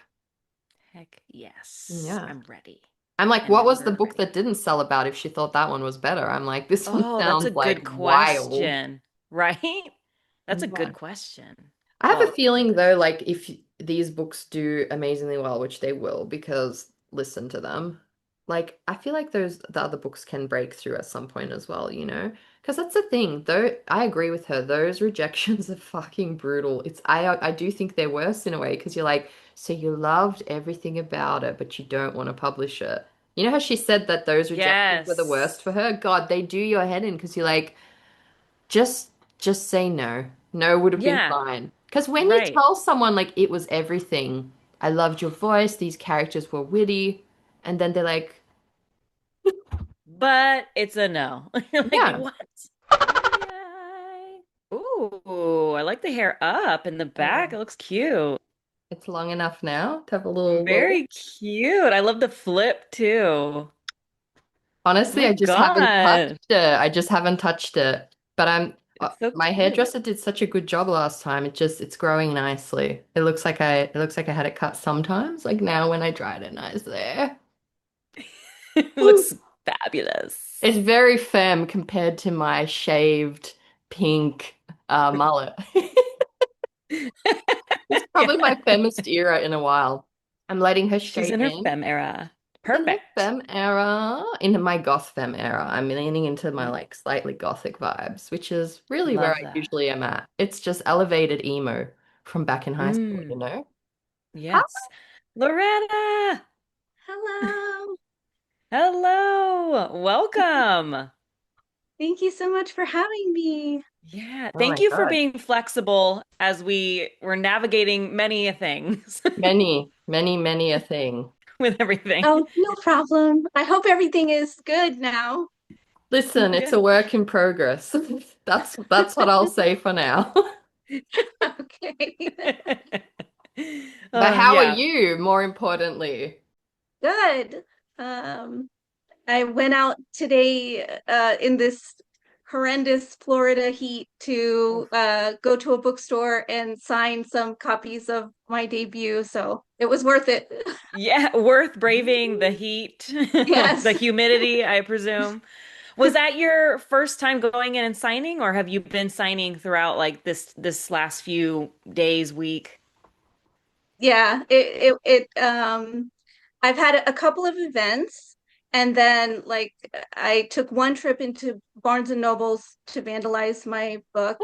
Heck yes. Yeah. I'm ready. I'm like, And what was the we're book ready. that didn't sell about if she thought that one was better? I'm like, this one Oh, that's a sounds like good wild. question. Right? That's a Yeah. good question. I have a Oh, feeling though, like if these books do amazingly well, which they will, because listen to them. Like I feel like the other books can break through at some point as well, you know? Because that's the thing, though I agree with her. Those rejections are fucking brutal. I do think they're worse in a way because you're like, so you loved everything about it, but you don't want to publish it. You know how she said that those rejections were the worst yes. for her? God, they do your head in because you're like, just just say no. No would have been Yeah, fine. Because when you right. tell someone like it was everything, I loved your voice, these characters were witty, and then they're like, But it's a no. You're like, yeah, what? Ooh, I like the hair up in the back. yeah, It looks cute. it's long enough now to have a little. Very cute. I love the flip too. Oh Honestly, my I just haven't God. touched it. I just haven't touched it. But It's so my cute. hairdresser did such a good job last time. It's growing nicely. It looks like I had it cut sometimes. Like now when I dried it nice there. It looks fabulous. It's very femme compared to my shaved pink mullet. It's probably my Yeah. femmest era in a while. I'm letting her She's in straighten her in. femme era. In her Perfect. femme era, in my goth femme era, I'm leaning into my like slightly gothic vibes, which is really where Love I that. usually am at. It's just elevated emo from back in high school, you Mm, know? Hi. yes. Loretta, Hello. hello. Welcome. Thank you so much for having me. Yeah, Oh thank my you for God. being flexible as we were navigating many things Many, many, many a thing. with everything. Oh, no problem. I hope everything is good now. Listen, it's a Good. work in progress. That's what I'll say for now. Okay. But how are Yeah. you, more importantly? Good. Um, I went out today in this horrendous Florida heat to go to a bookstore and sign some copies of my debut, so it was worth it. Yeah, worth braving the heat, the Yes. humidity, I presume. Was that your first time going in and signing, or have you been signing throughout like this last few days, week? Yeah, I've had a couple of events, and then like I took one trip into Barnes and Nobles to vandalize my book.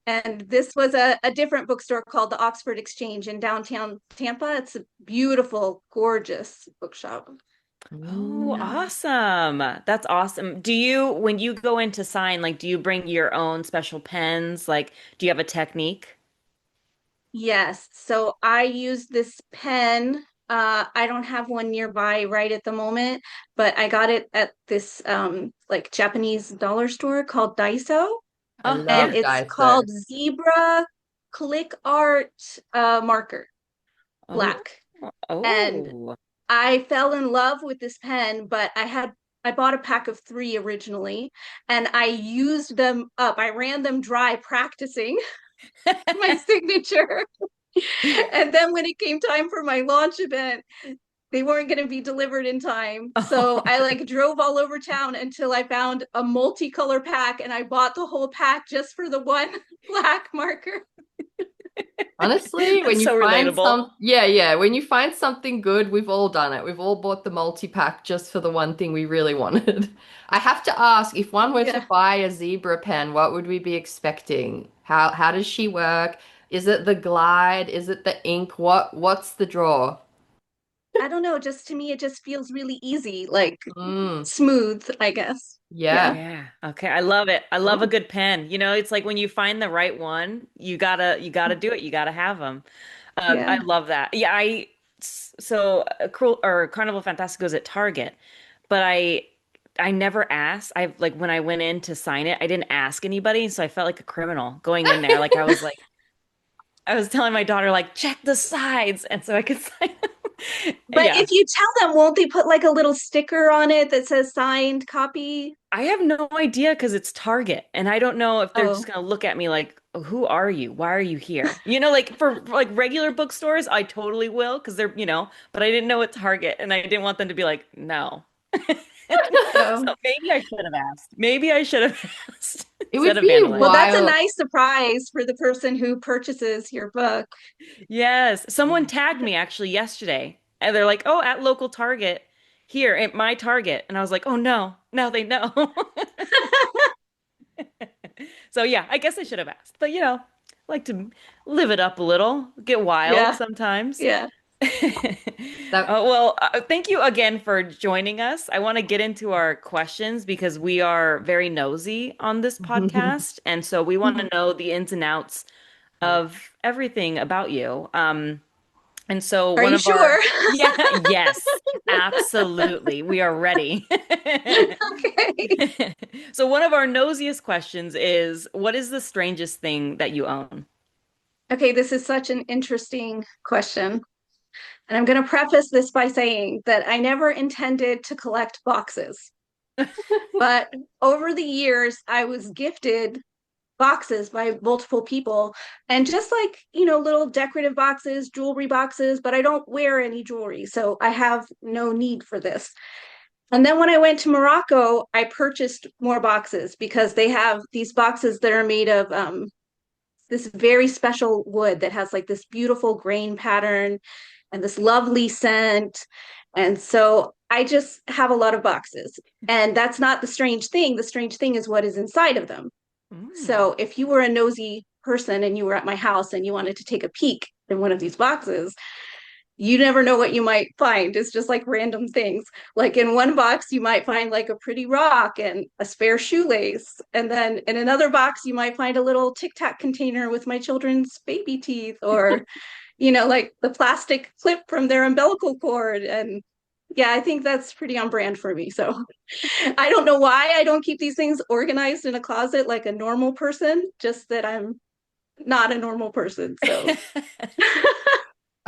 And this was a different bookstore called the Oxford Exchange in downtown Tampa. It's a beautiful, gorgeous bookshop. Oh, Mm. awesome. That's awesome. When you go in to sign, like, do you bring your own special pens? Like, do you have a technique? Yes. So I use this pen. I don't have one nearby right at the moment, but I got it at this like Japanese dollar store called Daiso, I Oh, and yeah. love it's Daiso. called Zebra Click Art marker, Oh, black. And oh. I fell in love with this pen, but I bought a pack of three originally, and I used them up. I ran them dry practicing my signature. And then when it came time for my launch event, they weren't going to be delivered in time. So I like drove all over town until I found a multicolor pack, and I bought the whole pack just for the one black marker. Honestly, when That's you so find relatable. when you find something good, we've all done it. We've all bought the multi-pack just for the one thing we really wanted. I have to ask, if one were to Yeah. buy a zebra pen, what would we be expecting? How does she work? Is it the glide? Is it the ink? What's the draw? I don't know, just to me it just feels really easy, like Mm, smooth, I guess. Yeah. yeah. Yeah. Okay. I love it. I love a Cool. good pen. It's like when you find the right one, you gotta do it. You gotta have them. I Yeah. love that. Yeah. So Cruel or Carnival Fantastic goes at Target, but I never asked. I've like when I went in to sign it, I didn't ask anybody, so I felt like a criminal going in there. I was telling my daughter like check the sides, and so I could sign them. But Yeah. if you tell them, won't they put like a little sticker on it that says signed copy? I have no idea because it's Target, and I don't know if they're just Oh. gonna look at me like, "Who are you? Why are you here?" Like for like regular bookstores, I totally will because but I didn't know at Target, and I didn't want them to be like, "No." Oh. So maybe I should have asked. Maybe I should have asked It instead would of be Well, vandalizing. that's a wild. nice surprise for the person who purchases your book. Yes, someone Yeah. tagged me actually yesterday, and they're like, "Oh, at local Target, here at my Target," and I was like, "Oh no, now they know." So yeah, I guess I should have asked. But like to live it up a little, get wild Yeah. sometimes. Yeah. That Thank you again for joining us. I want to get into our questions because we are very nosy on this podcast, and so we want to know the ins and outs of everything about you. And so Are one you of our sure? yeah, yes, absolutely. We are ready. Okay. So one of our nosiest questions is, what is the strangest thing that you own? Okay, this is such an interesting question. And I'm going to preface this by saying that I never intended to collect boxes. But over the years, I was gifted boxes by multiple people, and just like, little decorative boxes, jewelry boxes, but I don't wear any jewelry. So I have no need for this. And then when I went to Morocco, I purchased more boxes because they have these boxes that are made of this very special wood that has like this beautiful grain pattern and this lovely scent. And so I just have a lot of boxes. And that's not the strange thing. The strange thing is what is inside of them. Mm. So if you were a nosy person and you were at my house and you wanted to take a peek in one of these boxes, you never know what you might find. It's just like random things. Like in one box, you might find like a pretty rock and a spare shoelace. And then in another box, you might find a little Tic Tac container with my children's baby teeth, or, like the plastic clip from their umbilical cord. And yeah, I think that's pretty on brand for me. So I don't know why I don't keep these things organized in a closet like a normal person, just that I'm not a normal person. So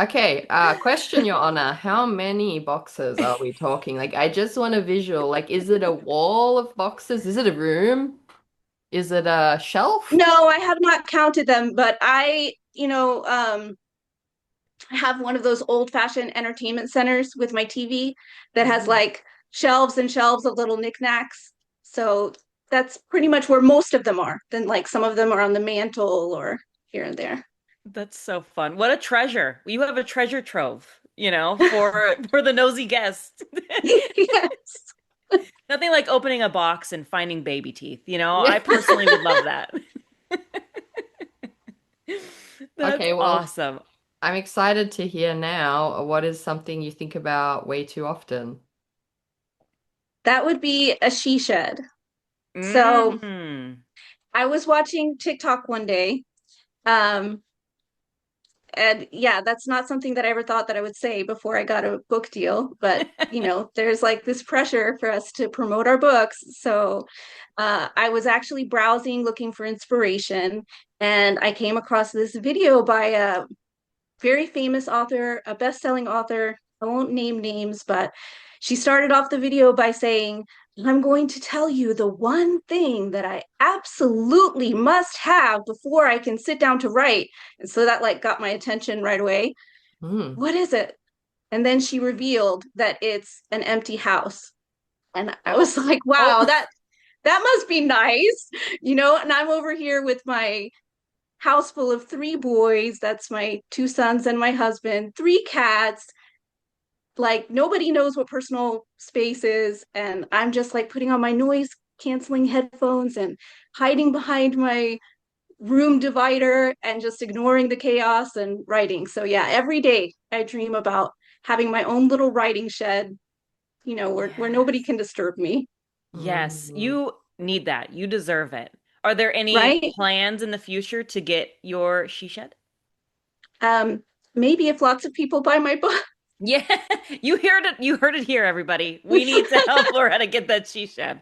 Okay, question, Your Honor. How many boxes are we talking? Like, I just want a visual. Like, is it a wall of boxes? Is it a room? Is it a shelf? no, I have not counted them, but I have one of those old fashioned entertainment centers with my TV that has Mm. like shelves and shelves of little knickknacks. So that's pretty much where most of them are. Then like some of them are on the mantle or here and there. That's so fun. What a treasure. You have a treasure trove, for the nosy guest. Yes. Nothing like opening a box and finding baby teeth, I personally would love that. That's Okay, well, awesome. I'm excited to hear now. What is something you think about way too often? That would be a she shed. So Mm. I was watching TikTok one day. Um, and yeah, that's not something that I ever thought that I would say before I got a book deal. But, there's like this pressure for us to promote our books. So I was actually browsing, looking for inspiration, and I came across this video by a very famous author, a best-selling author. I won't name names, but she started off the video by saying, I'm going to tell you the one thing that I absolutely must have before I can sit down to write. And so that like got my attention right away. Hmm. What is it? And then she revealed that it's an empty house. And I Oh, was like, wow, oh. that must be nice, and I'm over here with my house full of three boys. That's my two sons and my husband, three cats. Like nobody knows what personal space is. And I'm just like putting on my noise canceling headphones and hiding behind my room divider and just ignoring the chaos and writing. So yeah, every day I dream about having my own little writing shed, where nobody Yes. can disturb me. Yes, Mhm. you need that. You deserve it. Are there any Right. plans in the future to get your she shed? Um, Maybe if lots of people buy my book. Yeah, you heard it. You heard it here, everybody. We need to help Loretta get that she shed.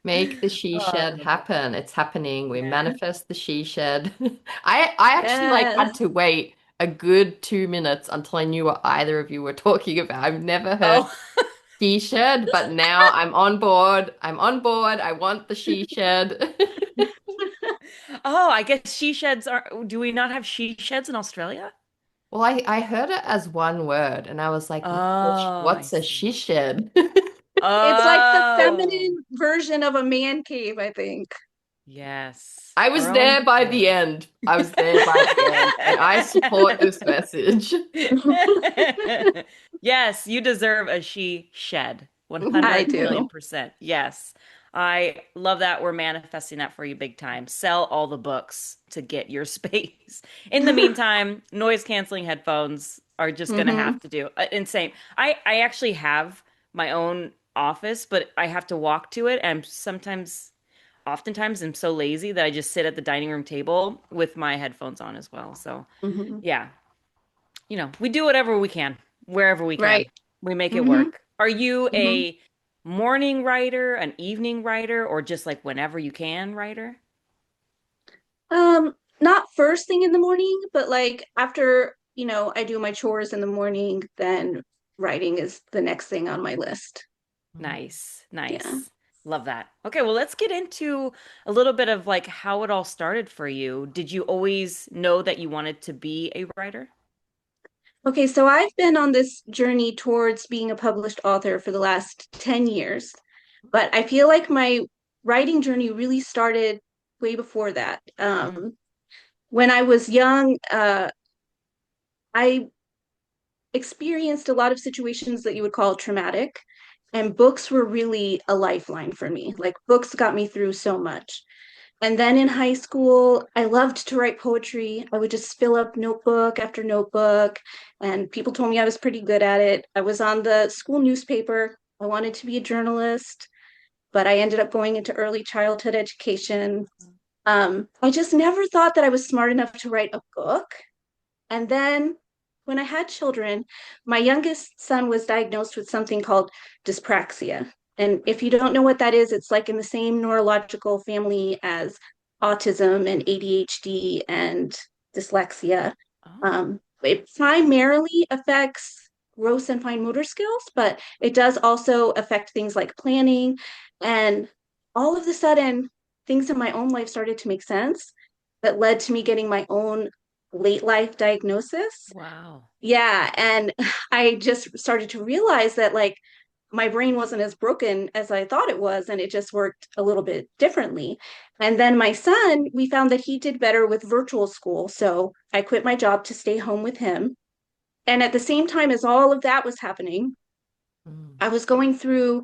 Make the she Oh, I shed love it. happen. It's happening. We Yeah. manifest the she shed. I actually like had Yes. to wait a good 2 minutes until I knew what either of you were talking about. I've never heard Oh, she shed, but now I'm on board. I'm on board. I want the she shed. oh, I guess she sheds are. Do we not have she sheds in Australia? Well, I heard it as one word and I was like, Oh, I what's a she see. shed? It's like the Oh, feminine version of a man cave, I think. yes. I was Our own there by the boy. end. I was there by the end, and I support this message. Yes, you deserve a she shed. I 100 million do. percent. Yes. I love that we're manifesting that for you big time. Sell all the books to get your space. In the meantime, noise canceling headphones are just going to have Hmm. to do. Insane. I actually have my own office, but I have to walk to it and oftentimes I'm so lazy that I just sit at the dining room table with my headphones on as well. So, Hmm. yeah, we do whatever we can, wherever we can. Right. We make it Hmm. work. Are you Hmm. a morning writer, an evening writer, or just like whenever you can writer? Not first thing in the morning, but like after, I do my chores in the morning, then writing is the next thing on my list. Nice, Yeah. nice. Love that. Okay, well, let's get into a little bit of like how it all started for you. Did you always know that you wanted to be a writer? Okay, so I've been on this journey towards being a published author for the last 10 years, but I feel like my writing journey really started way before that. Mm, When I was young, I experienced a lot of situations that you would call traumatic, and books were really a lifeline for me. Like, books got me through so much. And then in high school, I loved to write poetry. I would just fill up notebook after notebook, and people told me I was pretty good at it. I was on the school newspaper. I wanted to be a journalist, but I ended up going into early childhood education. I just never thought that I was smart enough to write a book. And then when I had children, my youngest son was diagnosed with something called dyspraxia. And if you don't know what that is, it's like in the same neurological family as autism and ADHD and dyslexia. oh, It primarily affects gross and fine motor skills, but it does also affect things like planning. And all of a sudden, things in my own life started to make sense that led to me getting my own late life diagnosis. wow. Yeah. And I just started to realize that, like, my brain wasn't as broken as I thought it was, and it just worked a little bit differently. And then my son, we found that he did better with virtual school. So I quit my job to stay home with him. And at the same time as all of that was happening, Mm. I was going through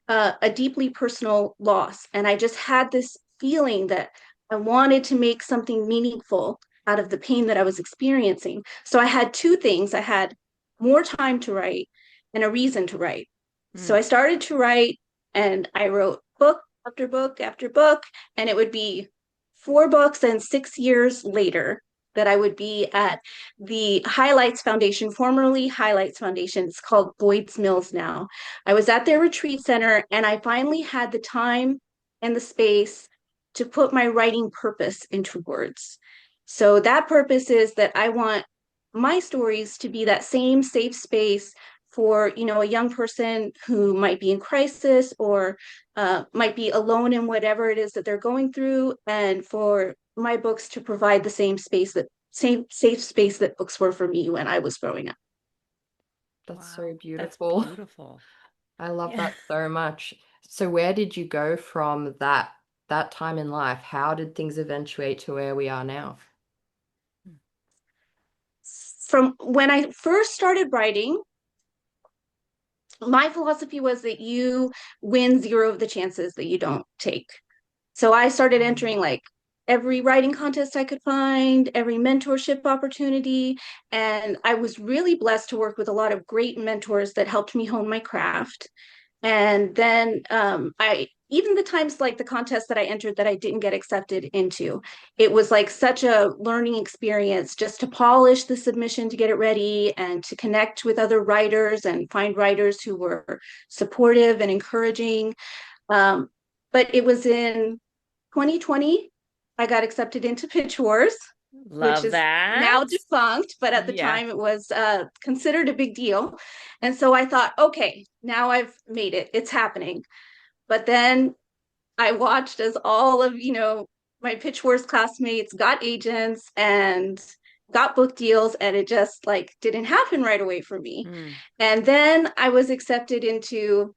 a deeply personal loss. And I just had this feeling that I wanted to make something meaningful out of the pain that I was experiencing. So I had two things. I had more time to write and a reason to write. So Mm. I started to write and I wrote book after book after book. And it would be 4 books, and 6 years later that I would be at the Highlights Foundation, formerly Highlights Foundation. It's called Boyd's Mills now. I was at their retreat center and I finally had the time and the space to put my writing purpose into words. So that purpose is that I want my stories to be that same safe space for, a young person who might be in crisis or might be alone in whatever it is that they're going through, and for my books to provide the same safe space that books were for me when I was growing up. That's so Wow, that's beautiful. beautiful. I love Yeah. that so much. So where did you go from that time in life? How did things eventuate to where we are now? From when I first started writing, my philosophy was that you win zero of the chances that you don't take. So I started Mm. entering like every writing contest I could find, every mentorship opportunity. And I was really blessed to work with a lot of great mentors that helped me hone my craft. And then even the times like the contest that I entered that I didn't get accepted into, it was like such a learning experience just to polish the submission to get it ready and to connect with other writers and find writers who were supportive and encouraging. Um, but it was in 2020, I got accepted into Pitch Wars, which Love is that. now defunct, but at the Yeah. time it was considered a big deal. And so I thought, okay, now I've made it, it's happening. But then I watched as all of, my Pitch Wars classmates got agents and got book deals, and it just like didn't happen right away for me. Mm. And then I was accepted into,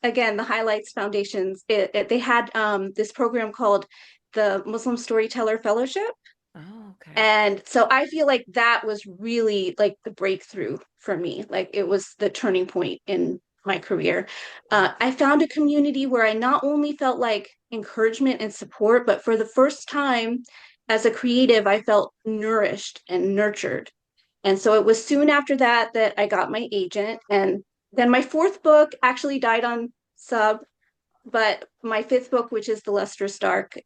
again, the Highlights Foundations. They had this program called the Muslim Storyteller Fellowship. Oh, okay. And so I feel like that was really like the breakthrough for me. Like it was the turning point in my career. I found a community where I not only felt like encouragement and support, but for the first time as a creative, I felt nourished and nurtured. And so it was soon after that that I got my agent. And then my fourth book actually died on sub, but my fifth book, which is The Lustrous Dark,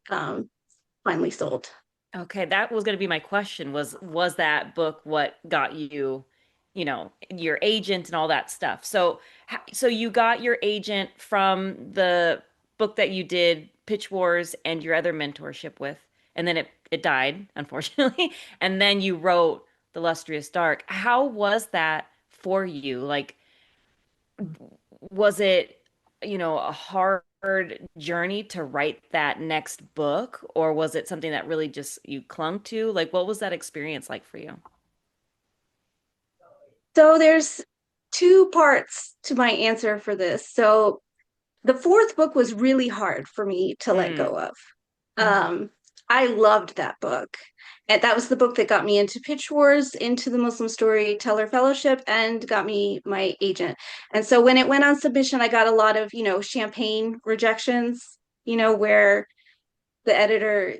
finally sold. Okay, that was going to be my question was that book what got you, your agent and all that stuff. So you got your agent from the book that you did Pitch Wars and your other mentorship with, and then it died, unfortunately. And then you wrote The Lustrous Dark. How was that for you? Like, was it, a hard journey to write that next book, or was it something that really just you clung to? Like, what was that experience like for you? So there's two parts to my answer for this. So the fourth book was really hard for me to let Mm. go of. Mm. Um, I loved that book. And that was the book that got me into Pitch Wars, into the Muslim Storyteller Fellowship, and got me my agent. And so when it went on submission, I got a lot of, champagne rejections, where the editor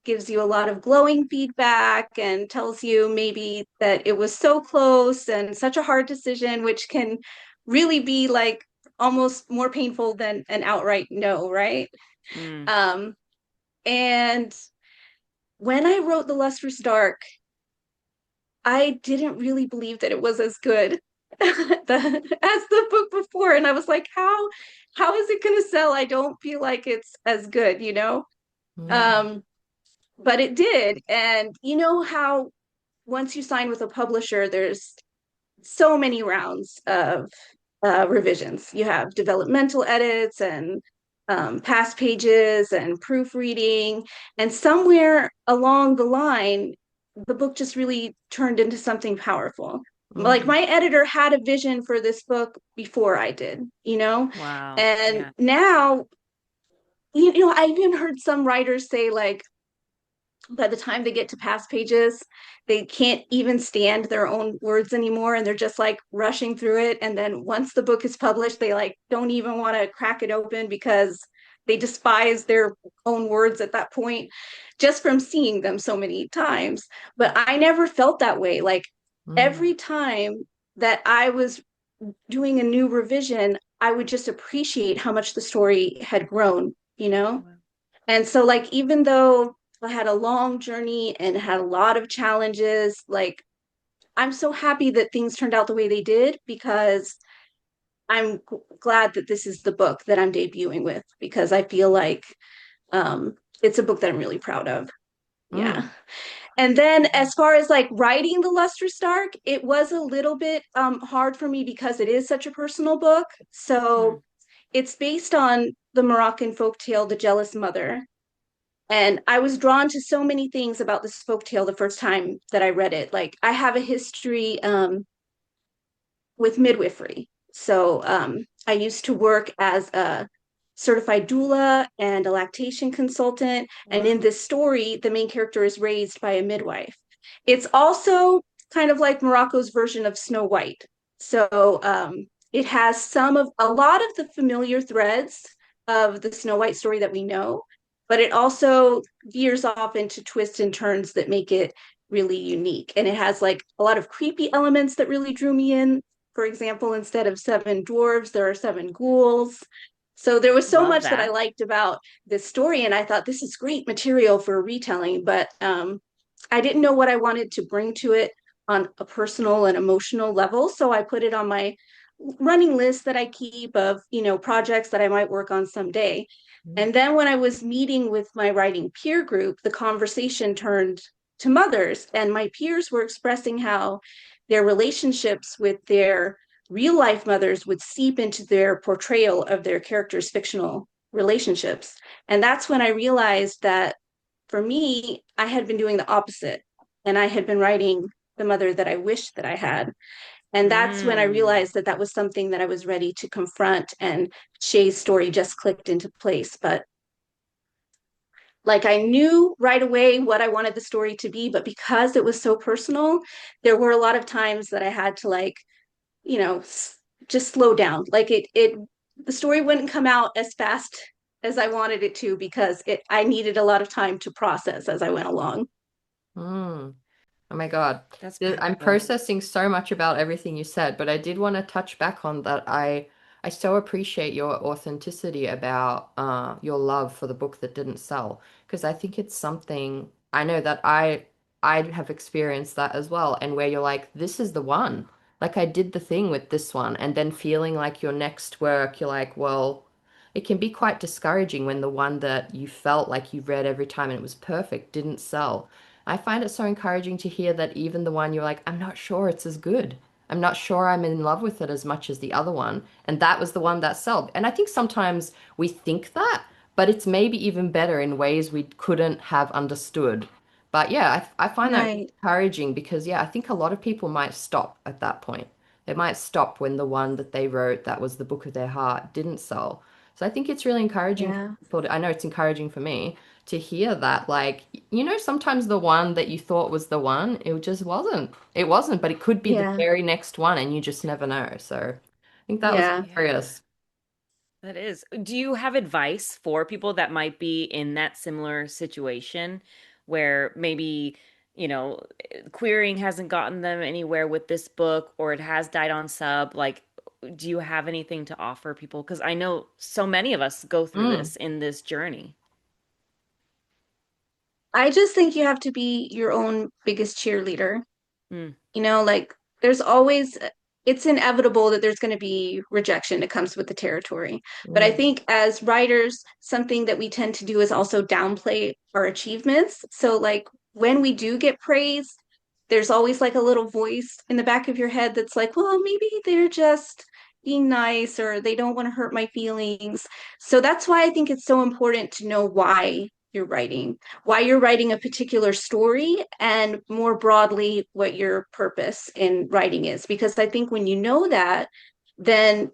gives you a lot of glowing feedback and tells you maybe that it was so close and such a hard decision, which can really be like almost more painful than an outright no, right? Mm. Um, and when I wrote The Lustrous Dark, I didn't really believe that it was as good as the book before. And I was like, how is it gonna sell? I don't feel like it's as good. Mm. Um, but it did. And you know how once you sign with a publisher, there's so many rounds of revisions. You have developmental edits and past pages and proofreading. And somewhere along the line, the book just really turned into something powerful. Like Mm. my editor had a vision for this book before I did, you know? Wow. And Yeah. now, I even heard some writers say like by the time they get to past pages, they can't even stand their own words anymore and they're just like rushing through it. And then once the book is published, they like don't even want to crack it open because they despise their own words at that point just from seeing them so many times. But I never felt that way. Like Mm. every time that I was doing a new revision, I would just appreciate how much the story had grown, you know? Wow. And so, like, even though I had a long journey and had a lot of challenges, like, I'm so happy that things turned out the way they did because I'm glad that this is the book that I'm debuting with because I feel like it's a book that I'm really proud of. Mm. Yeah. And then as far as like writing the Lustrous Dark, it was a little bit hard for me because it is such a personal book. Hmm. So it's based on the Moroccan folktale, The Jealous Mother. And I was drawn to so many things about this folktale the first time that I read it. Like I have a history with midwifery. So I used to work as a certified doula and a lactation consultant. And in Wow. this story, the main character is raised by a midwife. It's also kind of like Morocco's version of Snow White. So it has a lot of the familiar threads of the Snow White story that we know, but it also veers off into twists and turns that make it really unique. And it has like a lot of creepy elements that really drew me in. For example, instead of seven dwarves, there are seven ghouls. So there was so Love much that I that. liked about this story, and I thought this is great material for a retelling, but I didn't know what I wanted to bring to it on a personal and emotional level. So I put it on my running list that I keep of, projects that I might work on someday. Mm. And then when I was meeting with my writing peer group, the conversation turned to mothers, and my peers were expressing how their relationships with their real life mothers would seep into their portrayal of their characters' fictional relationships. And that's when I realized that for me, I had been doing the opposite. And I had been writing the mother that I wished that I had. And that's when I Mm. realized that that was something that I was ready to confront. And Shay's story just clicked into place. But like I knew right away what I wanted the story to be. But because it was so personal, there were a lot of times that I had to like, you know, just slow down. Like the story wouldn't come out as fast as I wanted it to because I needed a lot of time to process as I went along. Mm. Oh my God. That's I'm powerful. processing so much about everything you said, but I did want to touch back on that. I so appreciate your authenticity about your love for the book that didn't sell, because I think it's something I know that I have experienced that as well, and where you're like, this is the one. Like I did the thing with this one, and then feeling like your next work, you're like, well, it can be quite discouraging when the one that you felt like you read every time and it was perfect didn't sell. I find it so encouraging to hear that even the one you're like, I'm not sure it's as good. I'm not sure I'm in love with it as much as the other one. And that was the one that sold. And I think sometimes we think that, but it's maybe even better in ways we couldn't have understood. But yeah, I find that Right. encouraging because, yeah, I think a lot of people might stop at that point. They might stop when the one that they wrote that was the book of their heart didn't sell. So I think it's really encouraging for Yeah. people I know it's encouraging for me to hear that, like, sometimes the one that you thought was the one, it just wasn't. It wasn't, but it could be the Yeah. very next one, and you just never know. So I think that was Yeah. Yeah, hilarious. that is. Do you have advice for people that might be in that similar situation where maybe, querying hasn't gotten them anywhere with this book or it has died on sub? Like, do you have anything to offer people? Because I know so many of us go through Mm, this in this journey. I just think you have to be your own biggest cheerleader. Mm, Like there's always, it's inevitable that there's going to be rejection that comes with the territory. But I mm, think as writers, something that we tend to do is also downplay our achievements. So, like, when we do get praised, there's always like a little voice in the back of your head that's like, well, maybe they're just being nice or they don't want to hurt my feelings. So that's why I think it's so important to know why you're writing, why you're writing a particular story, and more broadly, what your purpose in writing is. Because I think when you know that, then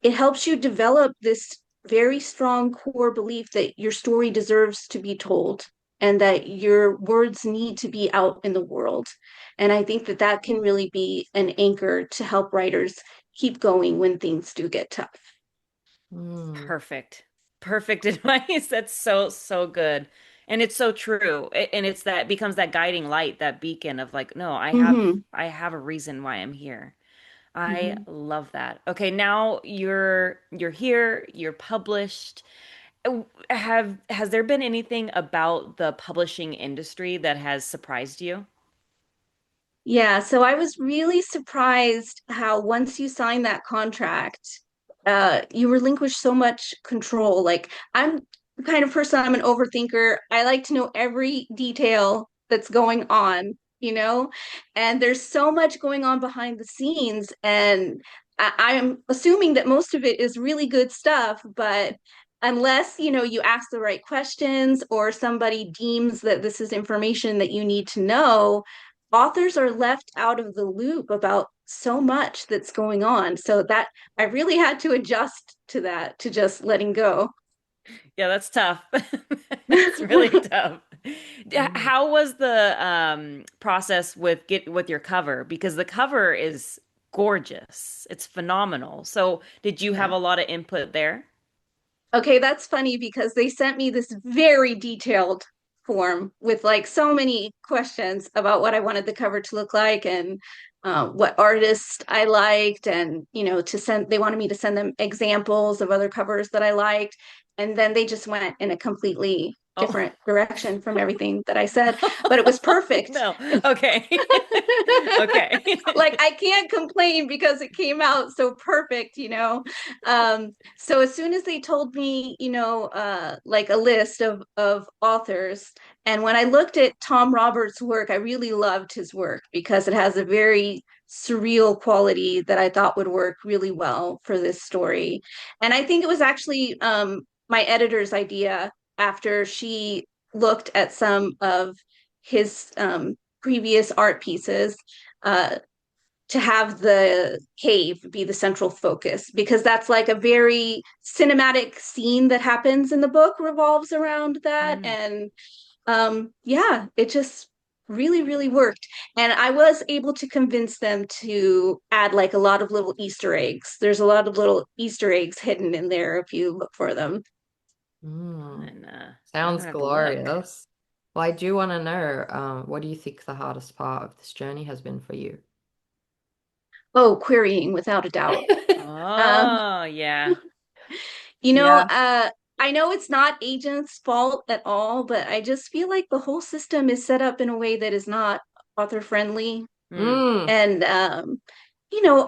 it helps you develop this very strong core belief that your story deserves to be told and that your words need to be out in the world. And I think that that can really be an anchor to help writers keep going when things do get tough. Mm. Perfect. Perfect advice. That's so, so good. And it's so true. And it's that becomes that guiding light, that beacon of like, no, Mm-hmm. I have a reason why I'm here. I Mm-hmm. love that. Okay, now you're here, you're published. Has there been anything about the publishing industry that has surprised you? Yeah, so I was really surprised how once you sign that contract, you relinquish so much control. Like I'm the kind of person, I'm an overthinker. I like to know every detail that's going on, you know? And there's so much going on behind the scenes, and I'm assuming that most of it is really good stuff, but unless, you ask the right questions or somebody deems that this is information that you need to know, authors are left out of the loop about so much that's going on. So that I really had to adjust to that, to just letting go. Yeah, that's tough. That's really tough. Mm. How was the process with your cover? Because the cover is gorgeous. It's phenomenal. So, did you have Yeah. a lot of input there? Okay, that's funny because they sent me this very detailed form with like so many questions about what I wanted the cover to look like and what artist I liked, and to send. They wanted me to send them examples of other covers that I liked, and then they just went in a completely Oh, different direction from everything that I said, but it was perfect. no. Okay. Like Okay. I can't complain because it came out so perfect, so as soon as they told me, like a list of authors, and when I looked at Tom Roberts' work, I really loved his work because it has a very surreal quality that I thought would work really well for this story. And I think it was actually my editor's idea after she looked at some of his previous art pieces, uh, to have the cave be the central focus, because that's like a very cinematic scene that happens in the book revolves around that. Mm. And yeah, it just really, really worked. And I was able to convince them to add like a lot of little Easter eggs. There's a lot of little Easter eggs hidden in there if you look for them. Mm. And I'm Sounds gonna have to look. glorious. Well, I do want to know, what do you think the hardest part of this journey has been for you? Oh, querying without a doubt. Um, Oh, yeah. You know, Yeah. uh, I know it's not agents' fault at all, but I just feel like the whole system is set up in a way that is not author friendly. Mm. Mm. And,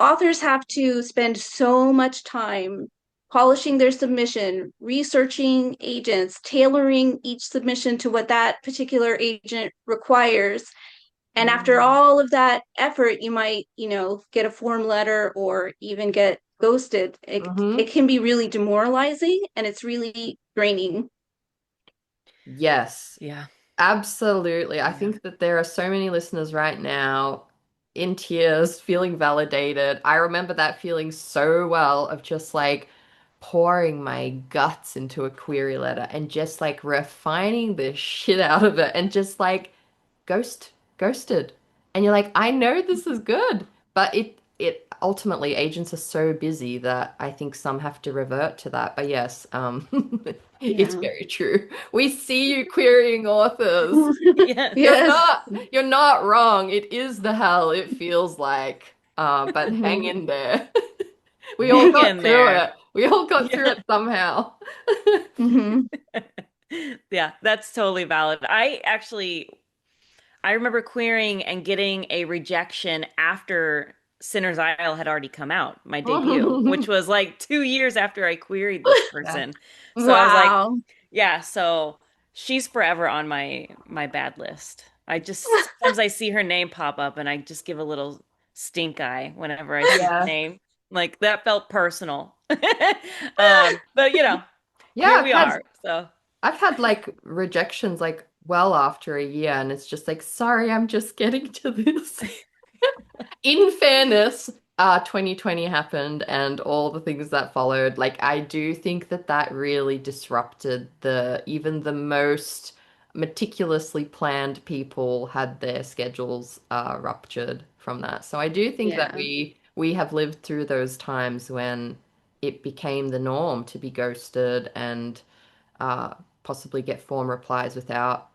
authors have to spend so much time polishing their submission, researching agents, tailoring each submission to what that particular agent requires. And after Mm. all of that effort, you might, get a form letter or even get ghosted. It Mm-hmm. can be really demoralizing and it's really draining. Yes. Yeah. Absolutely. I Yeah. think that there are so many listeners right now in tears, feeling validated. I remember that feeling so well of just like pouring my guts into a query letter and just like refining the shit out of it and just like ghosted. And you're like, I know this is good, but it ultimately agents are so busy that I think some have to revert to that. But yes, it's Yeah. very true. We see you querying authors. Yeah. You're Yes. not you're not wrong. It is the hell it feels like. But hang Hmm. in there. We all Hang got in through there. it. We all got through Yeah. it somehow. Hmm. Yeah, that's totally valid. I remember querying and getting a rejection after Sinner's Isle had already come out, my debut, which was like 2 years after I queried this Yeah. person. So I was like, Wow. yeah, so she's forever on my bad list. I just sometimes I see her name pop up and I just give a little stink eye whenever I see her Yeah. name. Like that felt personal. But Yeah, here it we has are. So. I've had like rejections like well after a year, and it's just like, sorry, I'm just getting to this. In fairness, 2020 happened and all the things that followed. Like, I do think that that really disrupted the even the most meticulously planned people had their schedules ruptured from that. So I do think that Yeah. we have lived through those times when it became the norm to be ghosted and uh, possibly get form replies without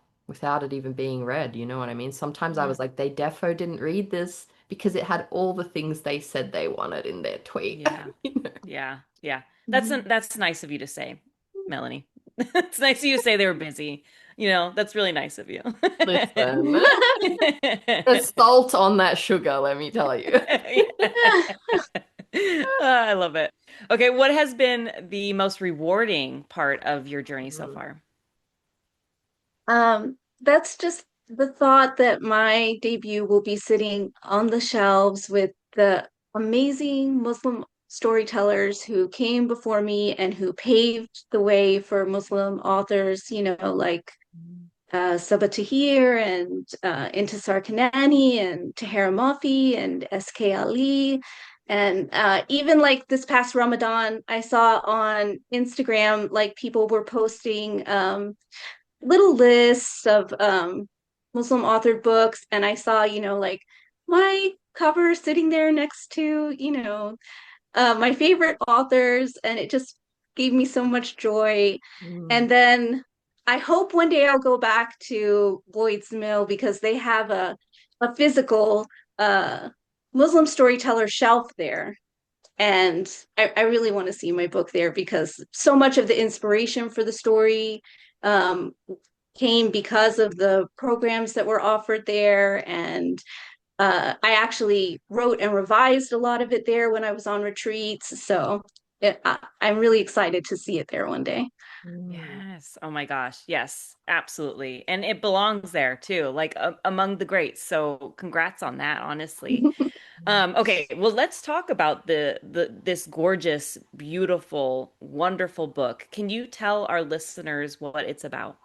it even being read. You know what I mean? Sometimes I Mm, was like, they defo didn't read this because it had all the things they said they wanted in their tweet. yeah. You know? Yeah. Yeah. Mhm. That's nice of you to say, Melanie. It's nice of you to say they were busy. That's really nice of you. Listen, the salt on that sugar, let me tell you. I love it. Okay, what has been the most rewarding part of your journey so Mm. far? That's just the thought that my debut will be sitting on the shelves with the amazing Muslim storytellers who came before me and who paved the way for Muslim authors, like Sabaa Tahir and Intisar Kanani and Tahera Mafi and S.K. Ali. And even like this past Ramadan, I saw on Instagram, like people were posting little lists of Muslim authored books, and I saw, like my cover sitting there next to, my favorite authors, and it just gave me so much joy. Mm. And then I hope one day I'll go back to Lloyd's Mill because they have a physical uh, Muslim storyteller shelf there. And I really want to see my book there because so much of the inspiration for the story um, came because of the programs that were offered there. And I actually wrote and revised a lot of it there when I was on retreats. So I'm really excited to see it there one day. Mm. Yes. Oh my gosh. Yes, absolutely. And it belongs there too, like among the greats. So congrats on that, honestly. Okay, well, let's talk about the this gorgeous, beautiful, wonderful book. Can you tell our listeners what it's about?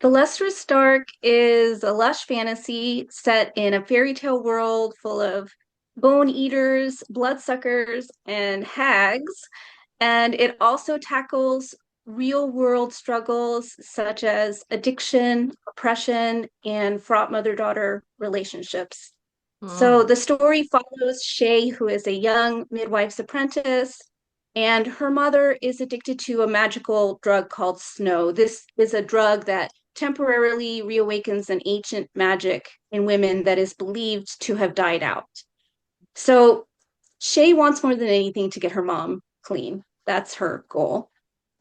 The Lustrous Dark is a lush fantasy set in a fairy tale world full of bone eaters, bloodsuckers, and hags. And it also tackles real world struggles such as addiction, oppression, and fraught mother daughter relationships. So Mm. the story follows Shay, who is a young midwife's apprentice, and her mother is addicted to a magical drug called snow. This is a drug that temporarily reawakens an ancient magic in women that is believed to have died out. So Shay wants more than anything to get her mom clean. That's her goal.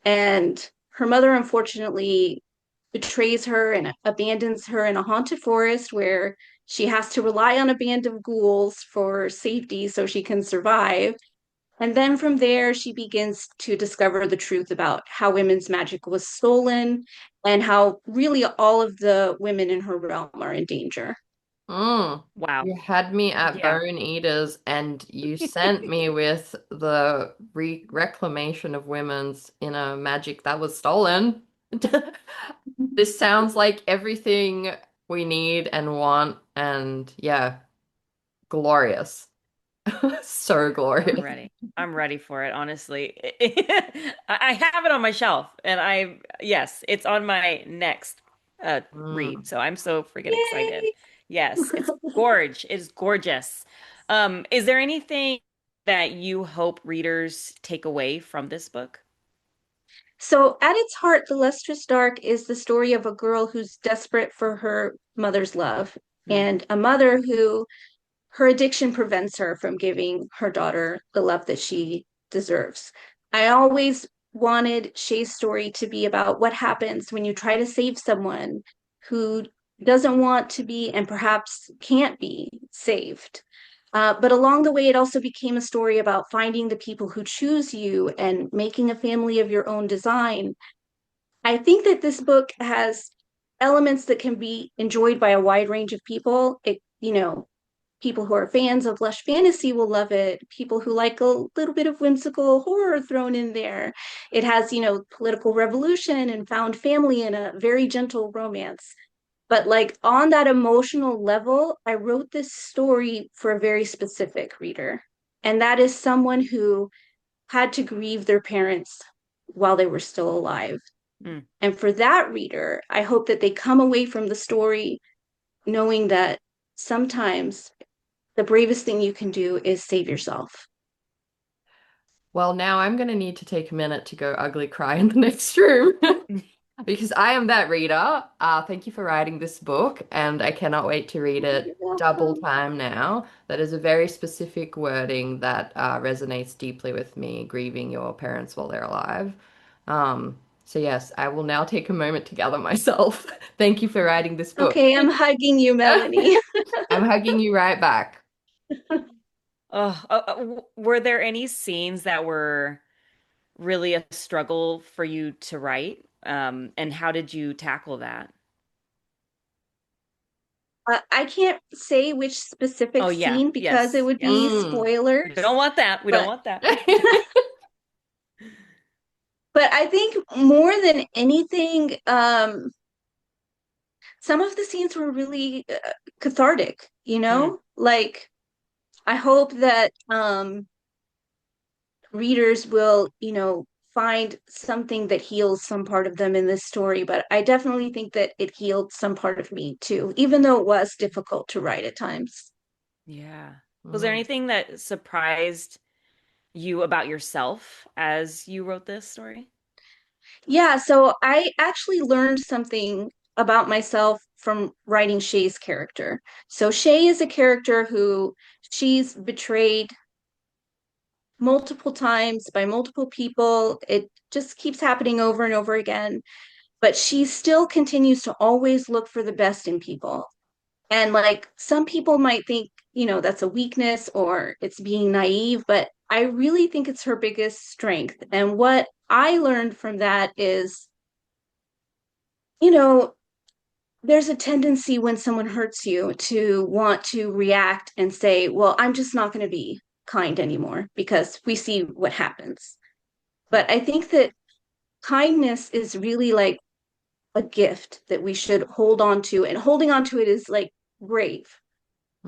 And her mother, unfortunately, betrays her and abandons her in a haunted forest where she has to rely on a band of ghouls for safety so she can survive. And then from there, she begins to discover the truth about how women's magic was stolen and how really all of the women in her realm are in danger. Mm. Wow. You had me at Yeah. bone eaters, and you sent me with the re reclamation of women's inner magic that was stolen. This sounds like everything we need and want, and yeah, glorious. So I'm glorious. ready. I'm ready for it, honestly. I have it on my shelf and yes, it's on my next read. Mm. So I'm so freaking excited. Yay! Yes, it's gorge. It is gorgeous. Is there anything that you hope readers take away from this book? So, at its heart, The Lustrous Dark is the story of a girl who's desperate for her mother's love Hmm. and a mother who her addiction prevents her from giving her daughter the love that she deserves. I always wanted Shay's story to be about what happens when you try to save someone who doesn't want to be and perhaps can't be saved. But along the way, it also became a story about finding the people who choose you and making a family of your own design. I think that this book has elements that can be enjoyed by a wide range of people. It people who are fans of lush fantasy will love it. People who like a little bit of whimsical horror thrown in there. It has, political revolution and found family and a very gentle romance. But like on that emotional level, I wrote this story for a very specific reader. And that is someone who had to grieve their parents while they were still alive. Mm. And for that reader, I hope that they come away from the story knowing that sometimes the bravest thing you can do is save yourself. Well, now I'm going to need to take a minute to go ugly cry in the next room because I am that reader. Thank you for writing this book, and I cannot wait to read You're it double welcome. time now. That is a very specific wording that resonates deeply with me, grieving your parents while they're alive. So, yes, I will now take a moment to gather myself. Thank you for writing this book. Okay, I'm hugging you, Melanie. I'm hugging you right back. Were there any scenes that were really a struggle for you to write? And how did you tackle that? I can't say which Oh specific yeah, scene because it yes, would be yes. Mm. spoilers, We don't want that. We don't but want that. but I think more than anything, some of the scenes were really cathartic, Mm, Like I hope that readers will, find something that heals some part of them in this story, but I definitely think that it healed some part of me too, even though it was difficult to write at times. yeah. Was there Mm. anything that surprised you about yourself as you wrote this story? Yeah, so I actually learned something about myself from writing Shay's character. So Shay is a character who she's betrayed multiple times by multiple people. It just keeps happening over and over again, but she still continues to always look for the best in people. And like some people might think, that's a weakness or it's being naive, but I really think it's her biggest strength. And what I learned from that is, you know, there's a tendency when someone hurts you to want to react and say, well, I'm just not going to be kind anymore because we see what happens. Yeah. But I think that kindness is really like a gift that we should hold on to, and holding on to it is like brave.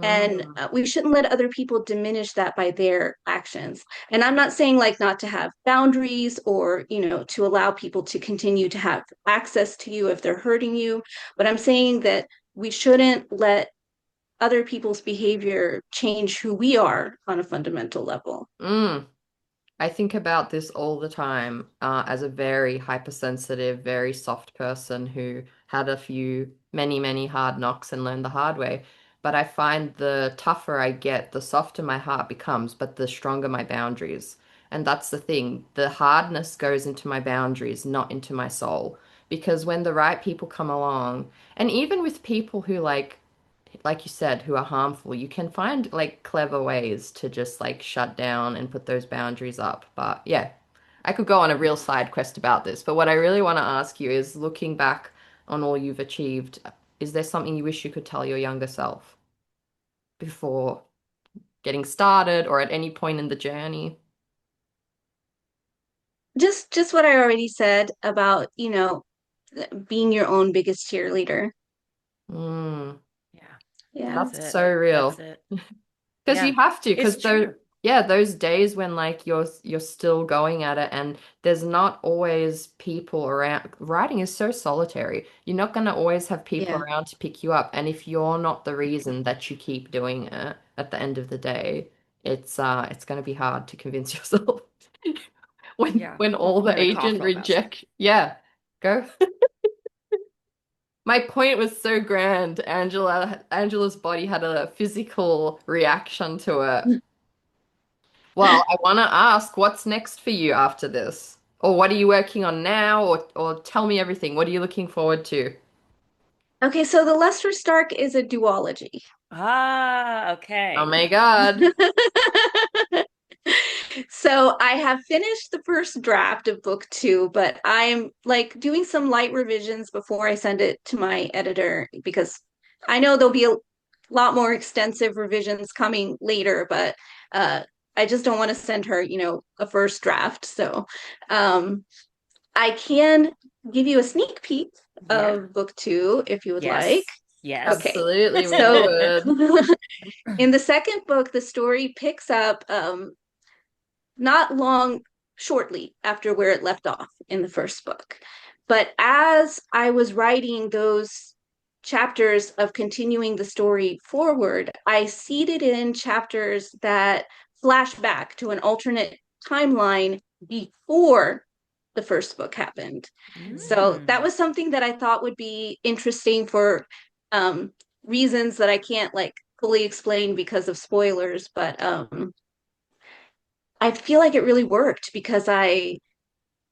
And Mm. we shouldn't let other people diminish that by their actions. And I'm not saying like not to have boundaries or, to allow people to continue to have access to you if they're hurting you, but I'm saying that we shouldn't let other people's behavior change who we are on a fundamental level. Mm. I think about this all the time as a very hypersensitive, very soft person who had a few, many, many hard knocks and learned the hard way. But I find the tougher I get, the softer my heart becomes, but the stronger my boundaries. And that's the thing. The hardness goes into my boundaries, not into my soul. Because when the right people come along, and even with people who like you said, who are harmful, you can find like clever ways to just like shut down and put those boundaries up. But yeah, I could go on a real side quest about this. But what I really want to ask you is looking back on all you've achieved, is there something you wish you could tell your younger self before getting started or at any point in the journey? Just what I already said about, being your own biggest cheerleader. Mm, Yeah. Yeah. That's that's it. so That's real. it. Because you Yeah. have to, It's because though, true. yeah, those days when like you're still going at it and there's not always people around. Writing is so solitary. You're not gonna always have people Yeah. around to pick you up. And if you're not the reason that you keep doing it at the end of the day, it's gonna be hard to convince yourself when Yeah. when Oh, all I'm the gonna cough agent real fast. reject. Yeah, go. My point was so grand. Angela's body had a physical reaction to it. Well, I want to ask what's next for you after this? Or what are you working on now? Or tell me everything. What are you looking forward to? Okay, so the Lustrous Dark is a duology. Ah, Oh okay. my God. So I have finished the first draft of book two, but I'm like doing some light revisions before I send it to my editor because I know there'll be lot more extensive revisions coming later, but uh, I just don't want to send her, a first draft. So um, I can give you a sneak peek Yeah. of book two if you would like. Yes. Yes. Okay. Absolutely, we So would. in the second book, the story picks up not long shortly after where it left off in the first book. But as I was writing those chapters of continuing the story forward, I seeded in chapters that flash back to an alternate timeline before the first book happened. So that Mm. was something that I thought would be interesting for um, reasons that I can't like fully explain because of spoilers, but I feel like it really worked because I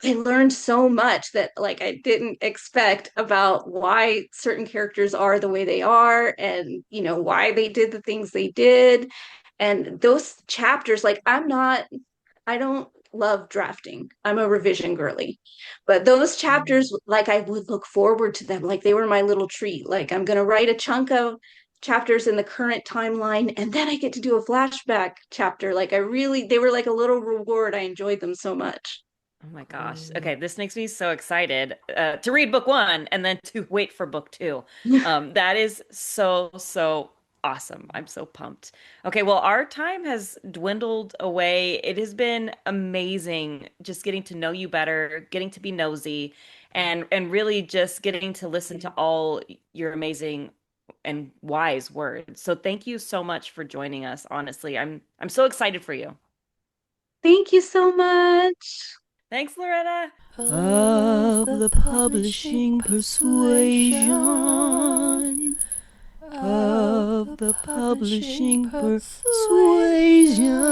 learned so much that like I didn't expect about why certain characters are the way they are and why they did the things they did. And those chapters, like I don't love drafting. I'm a revision girly. But those chapters, like I would look forward to them like they were my little treat. Like I'm going to write a chunk of chapters in the current timeline and then I get to do a flashback chapter. Like they were like a little reward. I enjoyed them so much. Oh my gosh. Okay, this makes me so excited to read book one and then to wait for book two. That is so, so awesome. I'm so pumped. Okay, well, our time has dwindled away. It has been amazing just getting to know you better, getting to be nosy, and really just getting to listen to all your amazing and wise words. So thank you so much for joining us. Honestly, I'm so excited for you. Thank you so much. Thanks, Loretta. Of the publishing persuasion, of the publishing persuasion.